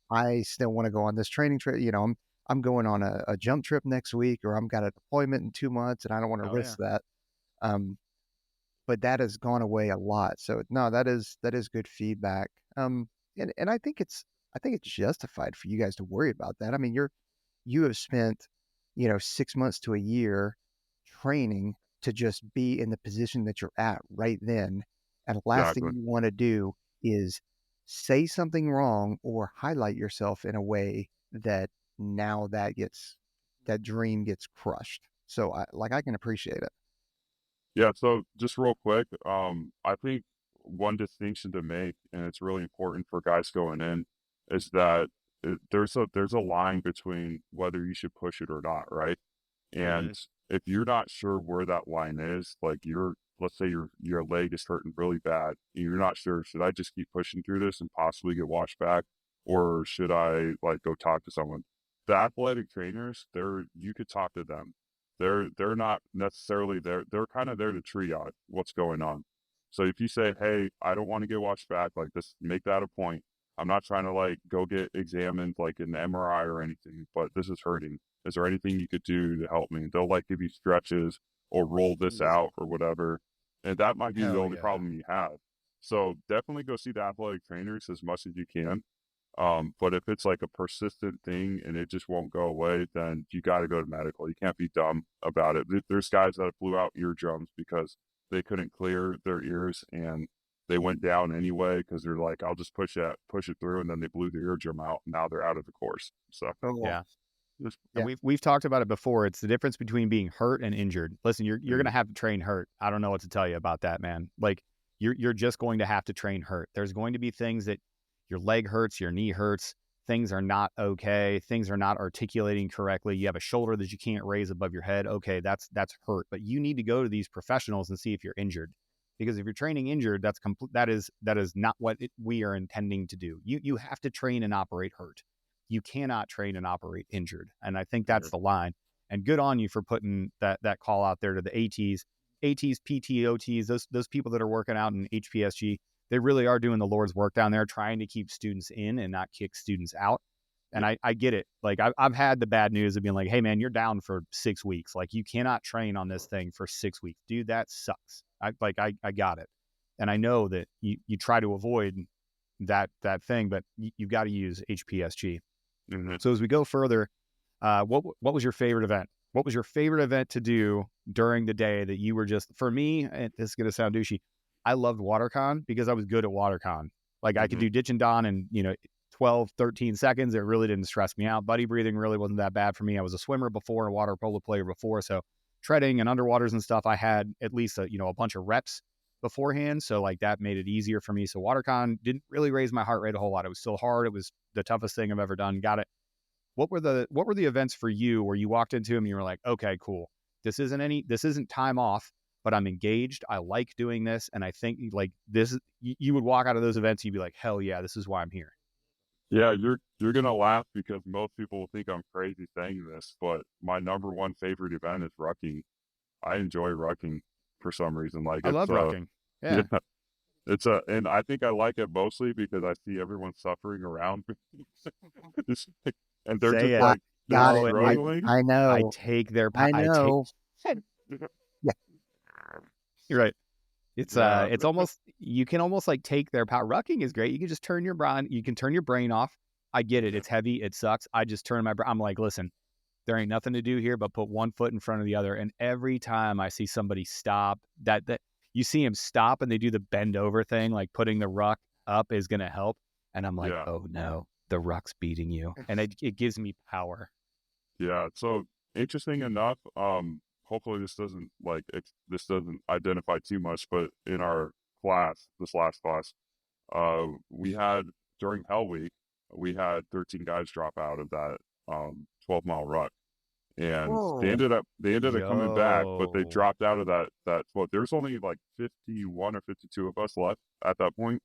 I still want to go on this training trip. You know, I'm going on a jump trip next week, or I'm got a deployment in 2 months, and I don't want to risk that. But that has gone away a lot. So no, that is good feedback. And I think it's justified for you guys to worry about that. I mean, you have spent, 6 months to a year training to just be in the position that you're at right then. And the last thing Exactly. you want to do is say something wrong or highlight yourself in a way that now that dream gets crushed. So I can appreciate it. Yeah, so just real quick, I think one distinction to make, and it's really important for guys going in, is that there's a line between whether you should push it or not, right? And if you're not sure where that line is, like let's say your leg is hurting really bad, and you're not sure, should I just keep pushing through this and possibly get washed back, or should I like go talk to someone? The athletic trainers, you could talk to them. They're not necessarily there. They're kind of there to triage what's going on. So if you say, hey, I don't want to get washed back, like this, make that a point. I'm not trying to like go get examined like an MRI or anything, but this is hurting. Is there anything you could do to help me? They'll like give you stretches or roll this out or whatever. And that might be the only problem you have. So definitely go see the athletic trainers as much as you can. But if it's like a persistent thing and it just won't go away, then you got to go to medical. You can't be dumb about it. There's guys that blew out eardrums because they couldn't clear their ears and they went down anyway because they're like, I'll just push it through, and then they blew the eardrum out. And now they're out of the course. So Yeah. just, And we've talked about it before. It's the difference between being hurt and injured. Listen, you're going to have to train hurt. I don't know what to tell you about that, man. Like you're just going to have to train hurt. There's going to be things that your leg hurts, your knee hurts, things are not okay, things are not articulating correctly. You have a shoulder that you can't raise above your head. Okay, that's hurt. But you need to go to these professionals and see if you're injured. Because if you're training injured, that is not what we are intending to do. You have to train and operate hurt. You cannot train and operate injured. And I think that's the line. And good on you for putting that call out there to the ATs, PT, OTs, those people that are working out in HPSG. They really are doing the Lord's work down there, trying to keep students in and not kick students out. And I get it. Like I've had the bad news of being like, hey man, you're down for 6 weeks. Like you cannot train on this thing for 6 weeks. Dude, that sucks. I got it. And I know that you try to avoid that thing, but you've got to use HPSG. So as we go further, what was your favorite event? What was your favorite event to do during the day that you were just, for me, and this is going to sound douchey, I loved WaterCon because I was good at WaterCon. Like I could do ditch and don in, 12, 13 seconds. It really didn't stress me out. Buddy breathing really wasn't that bad for me. I was a swimmer before, a water polo player before. So treading and underwaters and stuff, I had at least a bunch of reps beforehand. So like that made it easier for me. So WaterCon didn't really raise my heart rate a whole lot. It was still hard. It was the toughest thing I've ever done. Got it. What were the events for you where you walked into them and you were like, okay, cool. This isn't time off, but I'm engaged. I like doing this. And I think like this, you would walk out of those events, you'd be like, hell yeah, this is why I'm here. Yeah, you're gonna laugh because most people will think I'm crazy saying this, but my number one favorite event is rucking. I enjoy rucking for some reason. Like I love rucking. Yeah. And I think I like it mostly because I see everyone suffering around me. And they're Say just it. like they're Got it. struggling. I know. I take their I know. Yeah. You're right. It's Yeah. it's almost, you can almost like take their power. Rucking is great. You can just turn your brain off. I get it. It's heavy. It sucks. I just turn my brain. I'm like, listen, there ain't nothing to do here but put one foot in front of the other. And every time I see somebody stop, that you see him stop and they do the bend over thing, like putting the ruck up is going to help. And I'm like, Yeah. oh no, the ruck's beating you. And it gives me power. Yeah. So interesting enough, hopefully this doesn't identify too much, but in our class, this last class, we had during Hell Week, we had 13 guys drop out of that 12-mile ruck. And Whoa. they ended up coming back, but they Yo. dropped out of that well, there's only like 51 or 52 of us left at that point,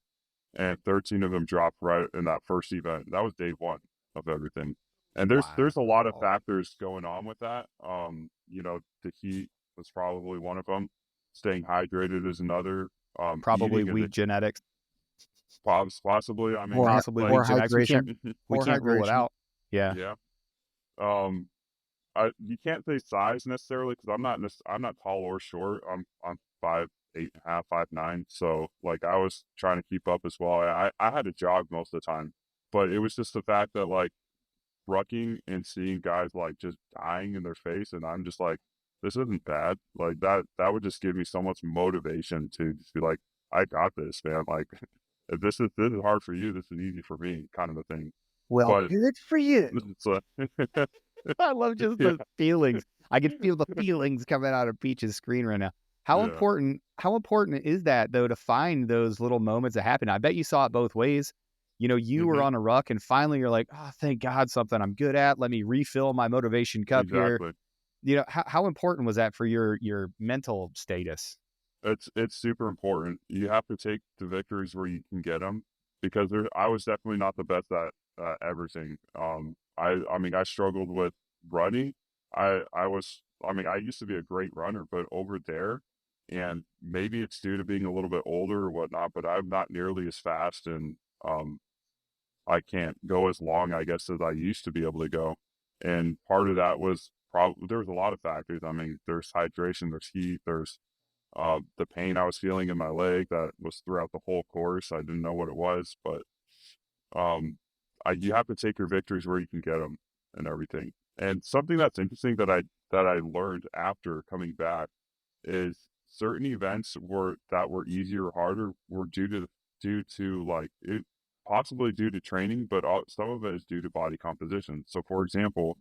and 13 of them dropped right in that first event. That was day one of everything. And there's a lot of Wow. factors going on with that. The heat was probably one of them. Staying hydrated is another. Probably Eating weak genetics. possibly. I mean, Possibly like, weak genetics. hydration. We Poor can't rule it hydration. out. Yeah. yeah. You can't say size necessarily because I'm not tall or short. I'm 5'8.5", 5'9". So like I was trying to keep up as well. I had to jog most of the time, but it was just the fact that like rucking and seeing guys like just dying in their face, and I'm just like, this isn't bad. Like that would just give me so much motivation to just be like, I got this, man. Like if this is hard for you, this is easy for me, kind of a thing. Well, But good for you. it's I love just the feelings. I can feel the feelings coming out of Peach's screen right now. How important is that though to find those little moments that happen? I bet you saw it both ways. You know, you were on a ruck and finally you're like, oh, thank God, something I'm good at. Let me refill my motivation cup here. You know, how important was that for your mental status? It's super important. You have to take the victories where you can get them because I was definitely not the best at everything. I mean, I struggled with running. I used to be a great runner, but over there, and maybe it's due to being a little bit older or whatnot, but I'm not nearly as fast, and I can't go as long, I guess, as I used to be able to go. And part of that was probably there was a lot of factors. I mean, there's hydration, there's heat, there's the pain I was feeling in my leg that was throughout the whole course. I didn't know what it was, but um, you have to take your victories where you can get them and everything. And something that's interesting that I learned after coming back is certain events that were easier or harder were due to like it possibly due to training, but some of it is due to body composition. So, for example,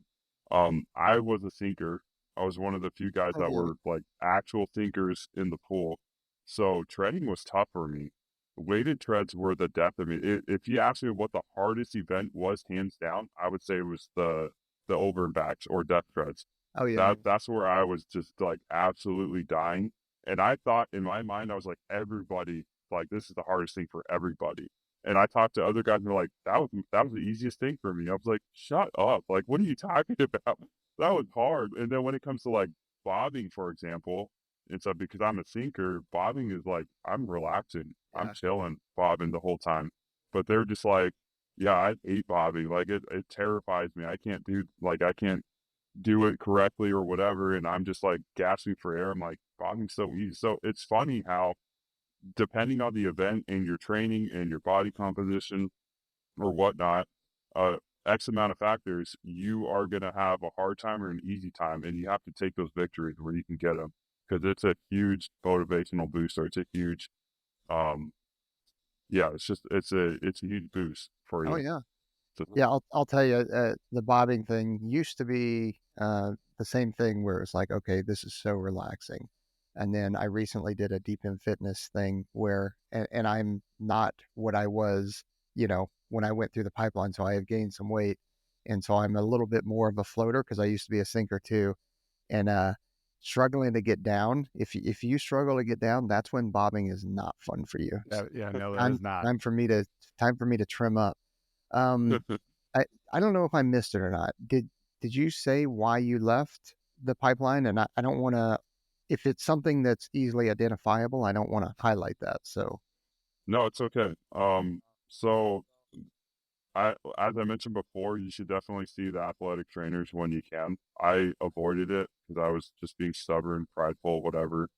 I was a thinker. I was one of the few guys that were like actual thinkers in the pool. So treading was tough for me. Weighted treads were the death of me. If you ask me what the hardest event was, hands down, I would say it was the over and backs or death treads. Oh yeah. That's where I was just like absolutely dying. And I thought in my mind, I was like, everybody, like this is the hardest thing for everybody. And I talked to other guys and they're like, that was the easiest thing for me. I was like, shut up. Like, what are you talking about? That was hard. And then when it comes to like bobbing, for example, it's because I'm a thinker, bobbing is like, I'm relaxing. Yeah. I'm chilling, bobbing the whole time. But they're just like, yeah, I hate bobbing. Like it terrifies me. I can't do it correctly or whatever. And I'm just like gasping for air. I'm like, bobbing's so easy. So it's funny how depending on the event and your training and your body composition or whatnot, X amount of factors, you are going to have a hard time or an easy time. And you have to take those victories where you can get them because it's a huge motivational booster. It's a huge, it's a huge boost for you. Oh yeah. Yeah, I'll tell you, the bobbing thing used to be the same thing where it's like, okay, this is so relaxing. And then I recently did a deep in fitness thing where, and I'm not what I was, when I went through the pipeline. So I have gained some weight. And so I'm a little bit more of a floater because I used to be a sinker too. And struggling to get down, if you struggle to get down, that's when bobbing is not fun for you. Yeah, no, that time, is not. time for me to trim up. Um, I don't know if I missed it or not. Did you say why you left the pipeline? And I don't want to, if it's something that's easily identifiable, I don't want to highlight that. So No, it's okay. So as I mentioned before, you should definitely see the athletic trainers when you can. I avoided it because I was just being stubborn, prideful, whatever.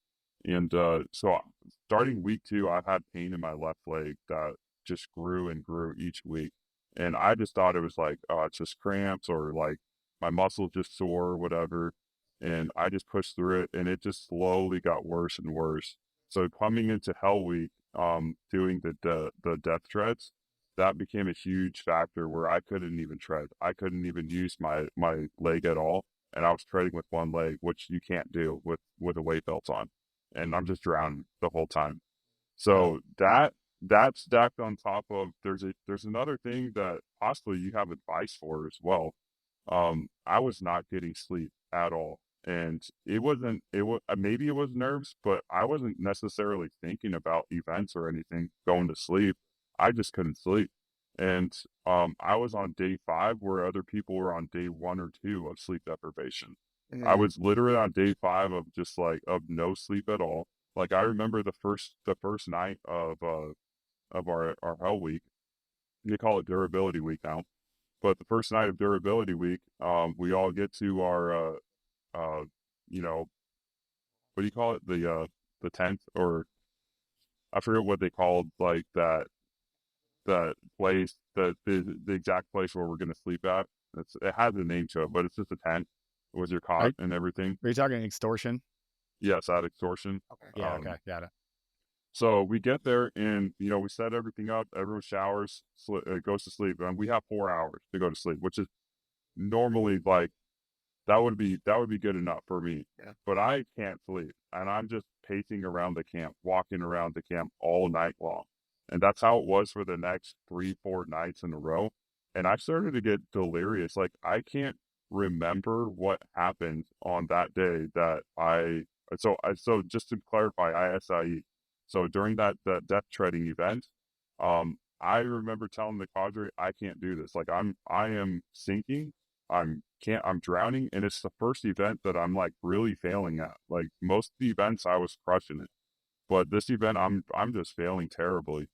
And so starting week 2, I've had pain in my left leg that just grew and grew each week. And I just thought it was like, oh, it's just cramps or like my muscles just sore or whatever. And I just pushed through it and it just slowly got worse and worse. So coming into Hell Week, doing the death treads, that became a huge factor where I couldn't even tread. I couldn't even use my leg at all. And I was treading with one leg, which you can't do with a weight belt on. And I'm just drowning the whole time. So that's stacked on top of there's another thing that possibly you have advice for as well. I was not getting sleep at all. And it wasn't, it was, maybe it was nerves, but I wasn't necessarily thinking about events or anything going to sleep. I just couldn't sleep. And, I was on day 5 where other people were on day 1 or 2 of sleep deprivation. I was literally on day 5 of just like, of no sleep at all. Like I remember the first night of our Hell Week. They call it Durability Week now. But the first night of Durability Week, we all get to our, uh, you know, what do you call it? The tent, or I forget what they called, like that place, the exact place where we're gonna sleep at. It has a name to it, but it's just a tent with your cot and everything. Are you talking extortion? Yes, that extortion. okay. Yeah, okay, got it. So we get there and we set everything up. Everyone showers, goes to sleep, and we have 4 hours to go to sleep, which is normally like that would be good enough for me. Yeah. But I can't sleep, and I'm just pacing around the camp, walking around the camp all night long, and that's how it was for the next 3, 4 nights in a row. And I started to get delirious. Like I can't remember what happened on that day that I. So just to clarify, ISIE. So during that death treading event, I remember telling the cadre, I can't do this. Like I am sinking. I'm drowning, and it's the first event that I'm like really failing at. Like most of the events I was crushing it, but this event I'm just failing terribly.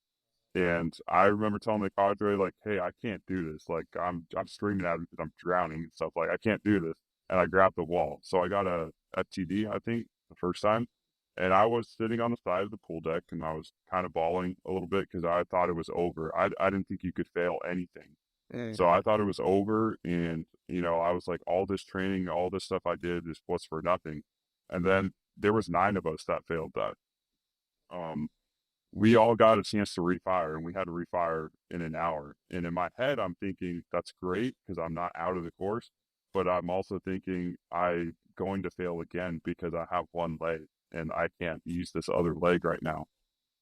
And I remember telling the cadre like, "Hey, I can't do this. Like I'm screaming at him because I'm drowning and stuff. Like I can't do this." And I grabbed the wall. So I got a FTD, I think, the first time. And I was sitting on the side of the pool deck, and I was kind of bawling a little bit because I thought it was over. I didn't think you could fail anything. So I thought it was over, and I was like, all this training, all this stuff I did was for nothing. And then there was 9 of us that failed that. Um, we all got a chance to refire, and we had to refire in an hour. And in my head, I'm thinking that's great because I'm not out of the course, but I'm also thinking I'm going to fail again because I have one leg and I can't use this other leg right now.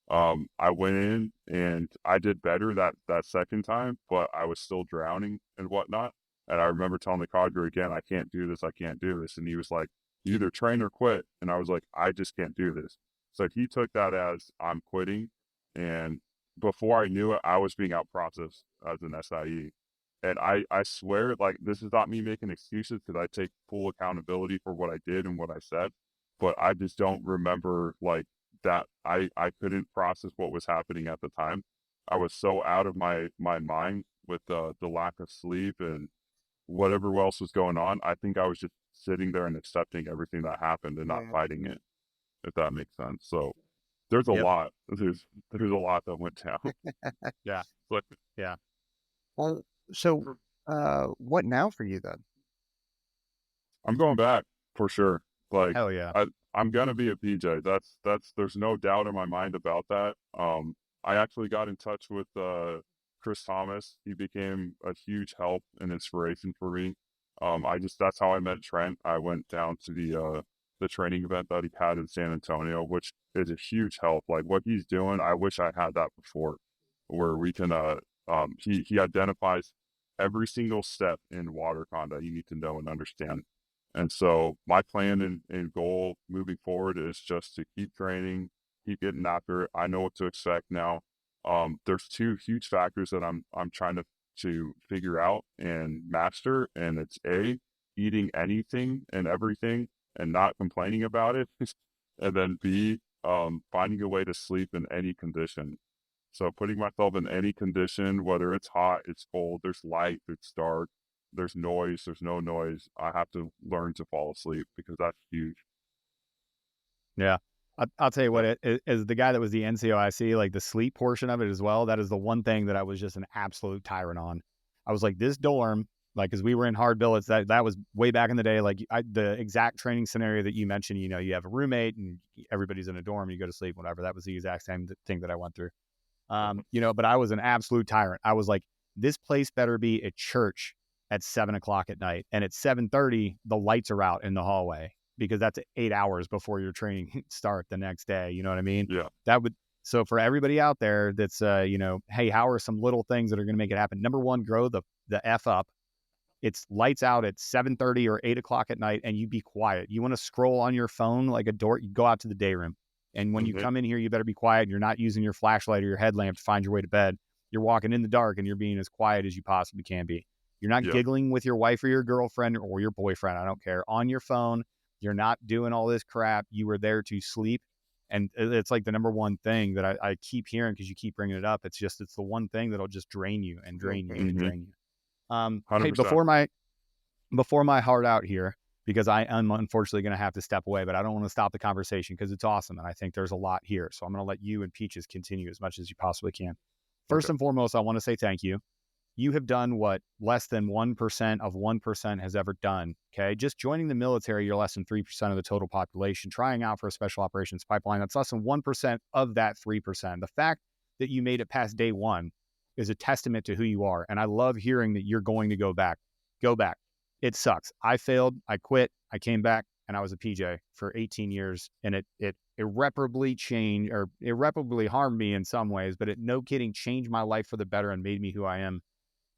I went in and I did better that second time, but I was still drowning and whatnot. And I remember telling the cadre again, I can't do this. I can't do this. And he was like, you either train or quit. And I was like, I just can't do this. So he took that as I'm quitting. And before I knew it, I was being out processed as an SIE. And I swear, like, this is not me making excuses because I take full accountability for what I did and what I said. But I just don't remember, like, that I couldn't process what was happening at the time. I was so out of my mind with the lack of sleep and whatever else was going on. I think I was just sitting there and accepting everything that happened and not fighting it, if that makes sense. So there's a Yep. lot. There's a lot that went down. Yeah. But Yeah. Well, so what now for you then? I'm going back for sure. Like Hell yeah. I'm gonna be a PJ. That's there's no doubt in my mind about that. I actually got in touch with Chris Thomas. He became a huge help and inspiration for me. That's how I met Trent. I went down to the training event that he had in San Antonio, which is a huge help. Like what he's doing, I wish I had that before, where we can, he identifies every single step in WaterCon that you need to know and understand. And so my plan and goal moving forward is just to keep training, keep getting after it. I know what to expect now. There's two huge factors that I'm trying to figure out and master, and it's eating anything and everything and not complaining about it, and then B, finding a way to sleep in any condition. So putting myself in any condition, whether it's hot, it's cold, there's light, it's dark, there's noise, there's no noise, I have to learn to fall asleep because that's huge. Yeah. I'll tell you what, as the guy that was the NCOIC, like the sleep portion of it as well, that is the one thing that I was just an absolute tyrant on. I was like, this dorm, like, as we were in hard billets, that was way back in the day, like the exact training scenario that you mentioned, you know, you have a roommate and everybody's in a dorm, you go to sleep, whatever. That was the exact same thing that I went through. You know, but I was an absolute tyrant. I was like, this place better be a church at 7:00 at night. And at 7:30, the lights are out in the hallway, because that's 8 hours before your training start the next day. You know what I mean? Yeah. So for everybody out there that's, you know, hey, how are some little things that are going to make it happen? Number one, grow the F up. It's lights out at 7:30 or 8:00 at night, and you be quiet. You want to scroll on your phone like a dork, you go out to the day room. And when you come in here, you better be quiet. You're not using your flashlight or your headlamp to find your way to bed. You're walking in the dark and you're being as quiet as you possibly can be. You're not giggling with your wife or your girlfriend or your boyfriend, I don't care, on your phone. You're not doing all this crap. You were there to sleep. And it's like the number one thing that I keep hearing, because you keep bringing it up. It's the one thing that'll just drain you and drain you and drain you. Hey, 100%. before my heart out here, because I am unfortunately going to have to step away, but I don't want to stop the conversation because it's awesome. And I think there's a lot here. So I'm going to let you and Peaches continue as much as you possibly can. First and foremost, I want to say thank you. You have done what less than 1% of 1% has ever done. Okay. Just joining the military, you're less than 3% of the total population. Trying out for a special operations pipeline, that's less than 1% of that 3%. The fact that you made it past day one is a testament to who you are. And I love hearing that you're going to go back. Go back. It sucks. I failed. I quit. I came back and I was a PJ for 18 years, and it irreparably changed, or irreparably harmed me in some ways, but it, no kidding, changed my life for the better and made me who I am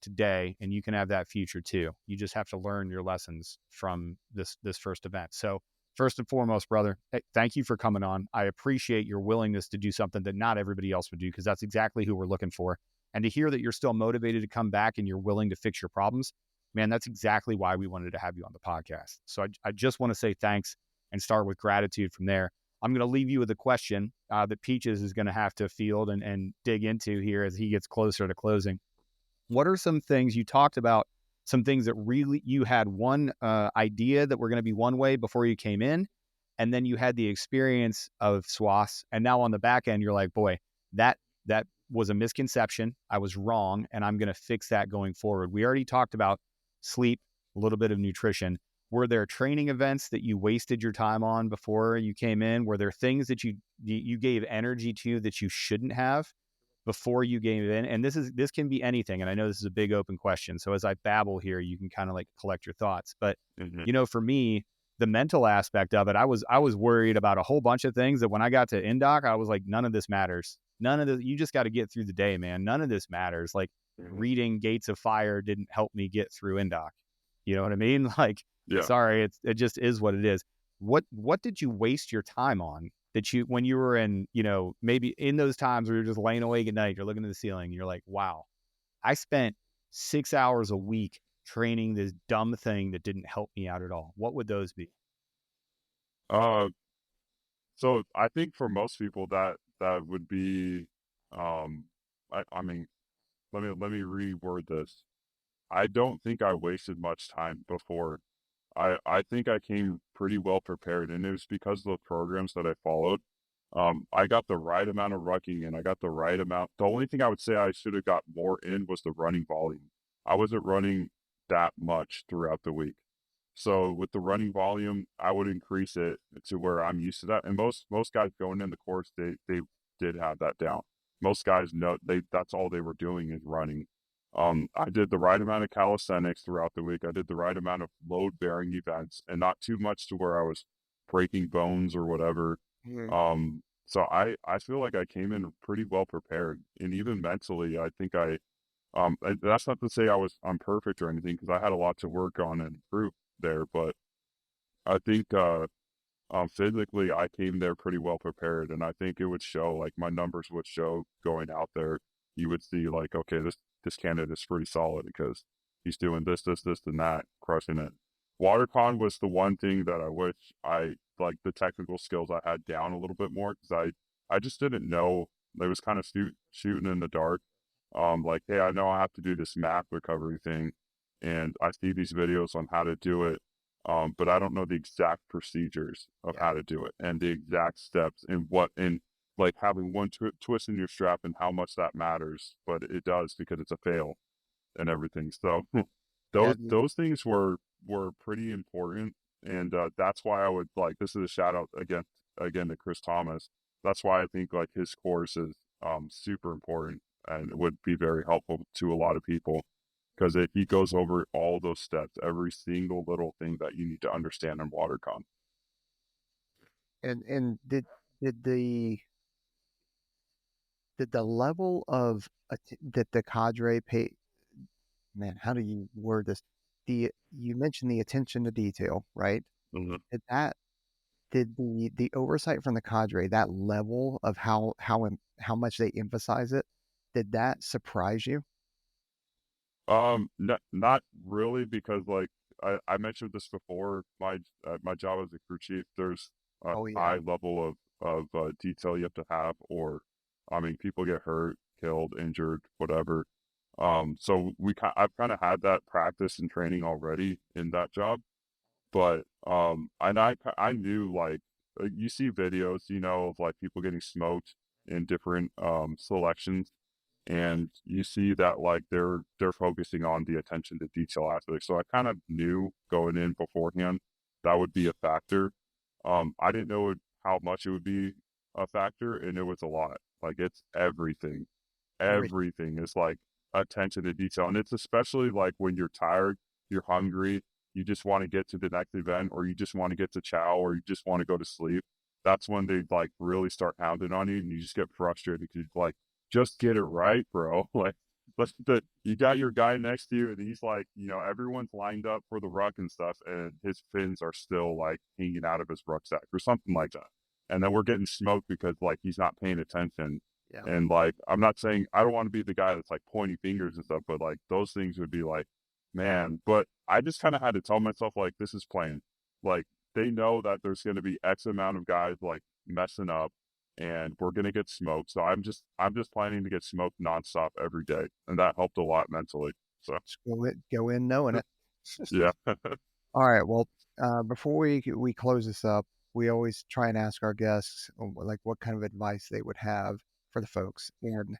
today. And you can have that future too. You just have to learn your lessons from this first event. So first and foremost, brother, thank you for coming on. I appreciate your willingness to do something that not everybody else would do, because that's exactly who we're looking for. And to hear that you're still motivated to come back and you're willing to fix your problems, man, that's exactly why we wanted to have you on the podcast. So I just want to say thanks and start with gratitude from there. I'm going to leave you with a question that Peaches is going to have to field and dig into here as he gets closer to closing. What are some things you talked about, some things that really you had one idea that were going to be one way before you came in, and then you had the experience of SWAS, and now on the back end, you're like, boy, that was a misconception. I was wrong, and I'm going to fix that going forward. We already talked about sleep, a little bit of nutrition. Were there training events that you wasted your time on before you came in? Were there things that you gave energy to that you shouldn't have before you gave in? And this can be anything. And I know this is a big open question. So as I babble here, you can kind of like collect your thoughts. But you know, for me, the mental aspect of it, I was worried about a whole bunch of things that when I got to INDOC, I was like, none of this matters. None of this, you just got to get through the day, man. None of this matters. Like reading Gates of Fire didn't help me get through INDOC. You know what I mean? Like, sorry, it just is what it is. What did you waste your time on that you, when you were in, you know, maybe in those times where you're just laying awake at night, you're looking at the ceiling, and you're like, wow, I spent 6 hours a week training this dumb thing that didn't help me out at all. What would those be? So I think for most people that would be, I mean, let me reword this. I don't think I wasted much time before. I think I came pretty well prepared, and it was because of the programs that I followed. I got the right amount of rucking, and I got the right amount. The only thing I would say I should have got more in was the running volume. I wasn't running that much throughout the week. So with the running volume, I would increase it to where I'm used to that. And most guys going in the course, they did have that down. Most guys know that's all they were doing is running. I did the right amount of calisthenics throughout the week. I did the right amount of load bearing events, and not too much to where I was breaking bones or whatever. So I feel like I came in pretty well prepared, and even mentally, I think that's not to say I'm perfect or anything, because I had a lot to work on and improve there, but I think physically I came there pretty well prepared, and I think it would show, like my numbers would show going out there. You would see like, okay, this candidate is pretty solid because he's doing this, and that, crushing it. WaterCon was the one thing that I wish like the technical skills I had down a little bit more, because I just didn't know. I was kind of shooting in the dark. Like, hey, I know I have to do this map recovery thing, and I see these videos on how to do it, but I don't know the exact procedures of how to do it and the exact steps and like having one twist in your strap and how much that matters, but it does because it's a fail and everything. So those things were pretty important, and that's why I would like, this is a shout out again to Chris Thomas. That's why I think like his course is super important and would be very helpful to a lot of people, because he goes over all those steps, every single little thing that you need to understand in WaterCon. And did the level of that the cadre pay, man, how do you word this? You mentioned the attention to detail, right? Did the oversight from the cadre, that level of how much they emphasize it, did that surprise you? Not really, because like I mentioned this before, my job as a crew chief, there's a high level of detail you have to have, or I mean, people get hurt, killed, injured, whatever. So I've kind of had that practice and training already in that job, but and I knew, like, you see videos, of like people getting smoked in different selections, and you see that like they're focusing on the attention to detail aspect. So I kind of knew going in beforehand that would be a factor. I didn't know how much it would be a factor, and it was a lot. Like, it's everything. Everything is like attention to detail, and it's especially like when you're tired, you're hungry, you just want to get to the next event, or you just want to get to chow, or you just want to go to sleep. That's when they like really start hounding on you, and you just get frustrated because like, just get it right, bro. Like, you got your guy next to you, and he's like, everyone's lined up for the ruck and stuff, and his fins are still like hanging out of his rucksack or something like that. And then we're getting smoked because like he's not paying attention. And like, I'm not saying I don't want to be the guy that's like pointing fingers and stuff, but like those things would be like, man. But I just kind of had to tell myself, like, this is playing. Like, they know that there's going to be X amount of guys like messing up, and we're going to get smoked. So I'm just planning to get smoked nonstop every day, and that helped a lot mentally. So just go in knowing it. Yeah. All right. Well, before we close this up, we always try and ask our guests like what kind of advice they would have for the folks. And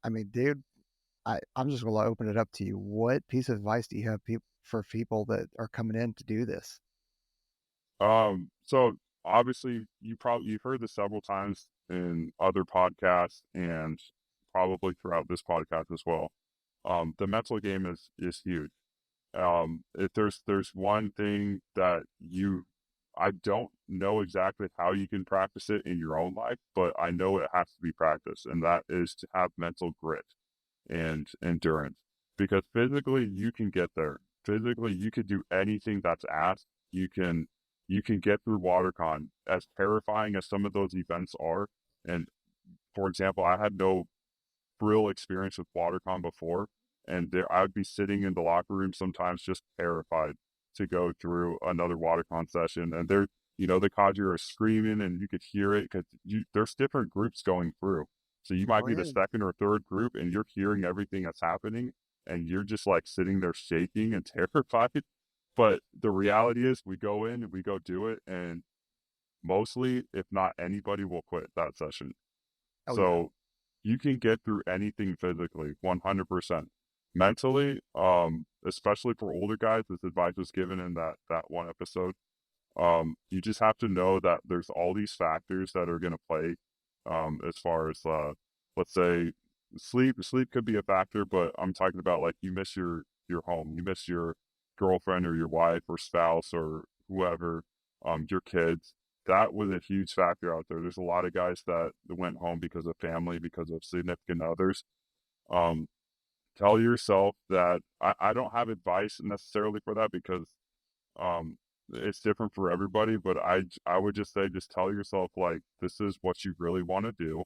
I mean, dude, I'm just going to open it up to you. What piece of advice do you have for people that are coming in to do this? So obviously you've heard this several times in other podcasts and probably throughout this podcast as well. The mental game is huge. If there's one thing that I don't know exactly how you can practice it in your own life, but I know it has to be practiced, and that is to have mental grit and endurance. Because physically you can get there. Physically you could do anything that's asked. You can get through WaterCon, as terrifying as some of those events are. And for example, I had no real experience with WaterCon before, and I would be sitting in the locker room sometimes just terrified to go through another WaterCon session. And the cadre are screaming, and you could hear it because there's different groups going through. So you might be the second or third group, and you're hearing everything that's happening, and you're just like sitting there shaking and terrified. But the reality is, we go in and we go do it, and mostly, if not anybody, will quit that session. So you can get through anything physically, 100%. Mentally, especially for older guys, this advice was given in that one episode. You just have to know that there's all these factors that are going to play, as far as, let's say, sleep. Sleep could be a factor, but I'm talking about like you miss your home, you miss your girlfriend or your wife or spouse or whoever. your kids. That was a huge factor out there. There's a lot of guys that went home because of family, because of significant others. Tell yourself that I don't have advice necessarily for that because it's different for everybody, but I would just say, just tell yourself, like, this is what you really want to do.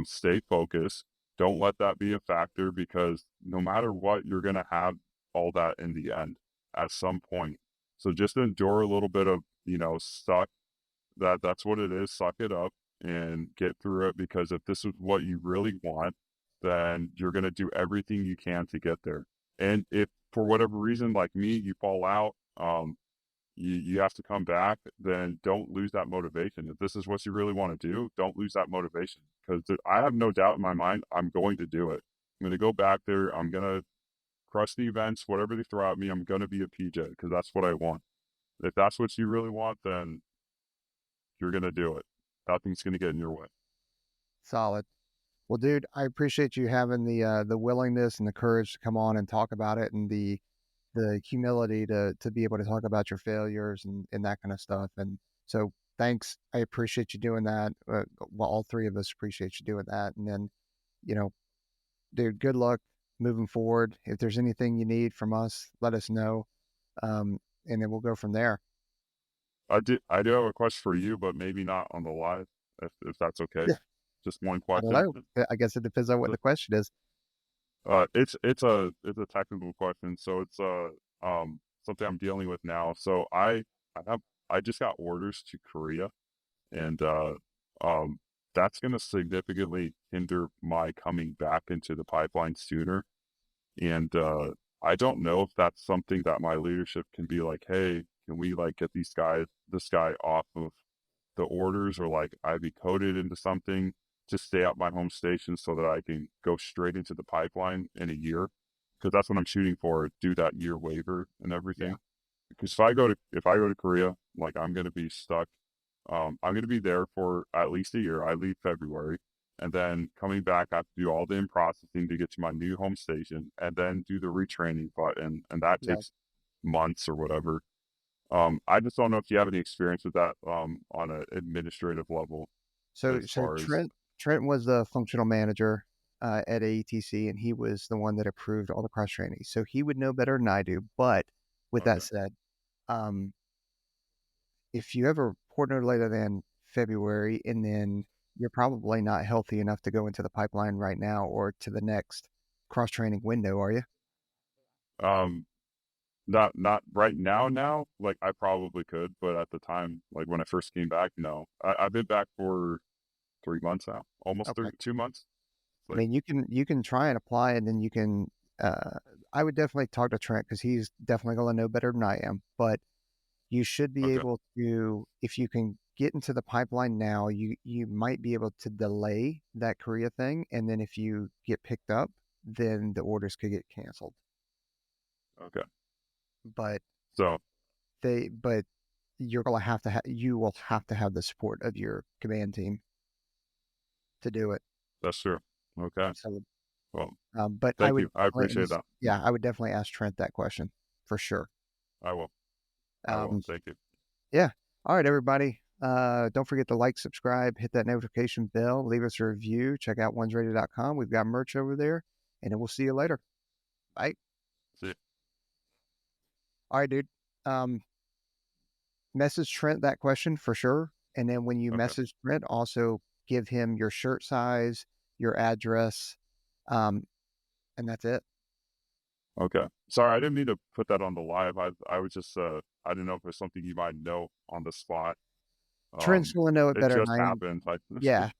Stay focused. Don't let that be a factor, because no matter what, you're going to have all that in the end at some point. So just endure a little bit of, suck. That's what it is. Suck it up and get through it, because if this is what you really want, then you're going to do everything you can to get there. And if for whatever reason, like me, you fall out, you have to come back, then don't lose that motivation. If this is what you really want to do, don't lose that motivation, because I have no doubt in my mind I'm going to do it. I'm going to go back there. I'm going to crush the events, whatever they throw at me. I'm going to be a PJ, because that's what I want. If that's what you really want, then you're going to do it. Nothing's going to get in your way. Solid. Well, dude, I appreciate you having the willingness and the courage to come on and talk about it, and the humility to be able to talk about your failures and that kind of stuff. And so thanks. I appreciate you doing that. Well, all three of us appreciate you doing that. And then, dude, good luck moving forward. If there's anything you need from us, let us know. And then we'll go from there. I do have a question for you, but maybe not on the live, if that's okay. Yeah. Just one I question. don't know. I guess it depends on what the question is. It's a technical question, so it's something I'm dealing with now. So I just got orders to Korea, and that's going to significantly hinder my coming back into the pipeline sooner. And I don't know if that's something that my leadership can be like, hey, can we like get this guy off of the orders, or like IV coded into something to stay at my home station so that I can go straight into the pipeline in a year, because that's what I'm shooting for. Do that year waiver and everything. Yeah. Because if I go to Korea, like, I'm going to be stuck. I'm going to be there for at least a year. I leave February, and then coming back, I have to do all the in-processing to get to my new home station, and then do the retraining button, and that takes months or whatever. I just don't know if you have any experience with that on an administrative level. So Trent was the functional manager at AETC, and he was the one that approved all the cross training. So he would know better than I do. But with that said, if you ever report no later than February, and then you're probably not healthy enough to go into the pipeline right now or to the next cross training window, are you? Not right now. Like, I probably could, but at the time, like when I first came back, no. I've been back for 3 months now, almost 2 months. Like, I mean, you can try and apply, and then you can. I would definitely talk to Trent, because he's definitely going to know better than I am. But you should be able to, if you can get into the pipeline now, you might be able to delay that Korea thing, and then if you get picked up, then the orders could get canceled. Okay. But you're going to have to you will have to have the support of your command team to do it. That's true. Okay. So, well, but thank you. I appreciate that. Yeah, I would definitely ask Trent that question for sure. I will. Thank you. Yeah. All right, everybody. Don't forget to like, subscribe, hit that notification bell, leave us a review, check out onesradio.com. We've got merch over there, and then we'll see you later. Bye. See you. All right, dude. Message Trent that question for sure. And then when you message Trent, also give him your shirt size, your address, and that's it. Okay. Sorry, I didn't mean to put that on the live. I was just I didn't know if there's something you might know on the spot. Trent's going to know it better than I am. It just happened. Yeah.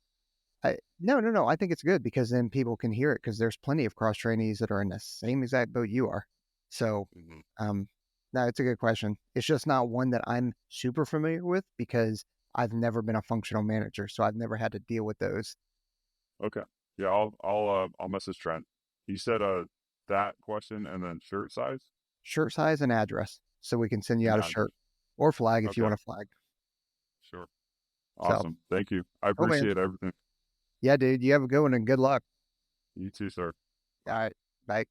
No. I think it's good, because then people can hear it, because there's plenty of cross trainees that are in the same exact boat you are. So, no, it's a good question. It's just not one that I'm super familiar with, because I've never been a functional manager, so I've never had to deal with those. Okay. Yeah, I'll message Trent. He said that question, and then shirt size and address, so we can send you out a shirt or flag if you want a flag. Sure. Awesome. So, thank you. I appreciate everything. Yeah, dude. You have a good one, and good luck. You too, sir. All right. Bye.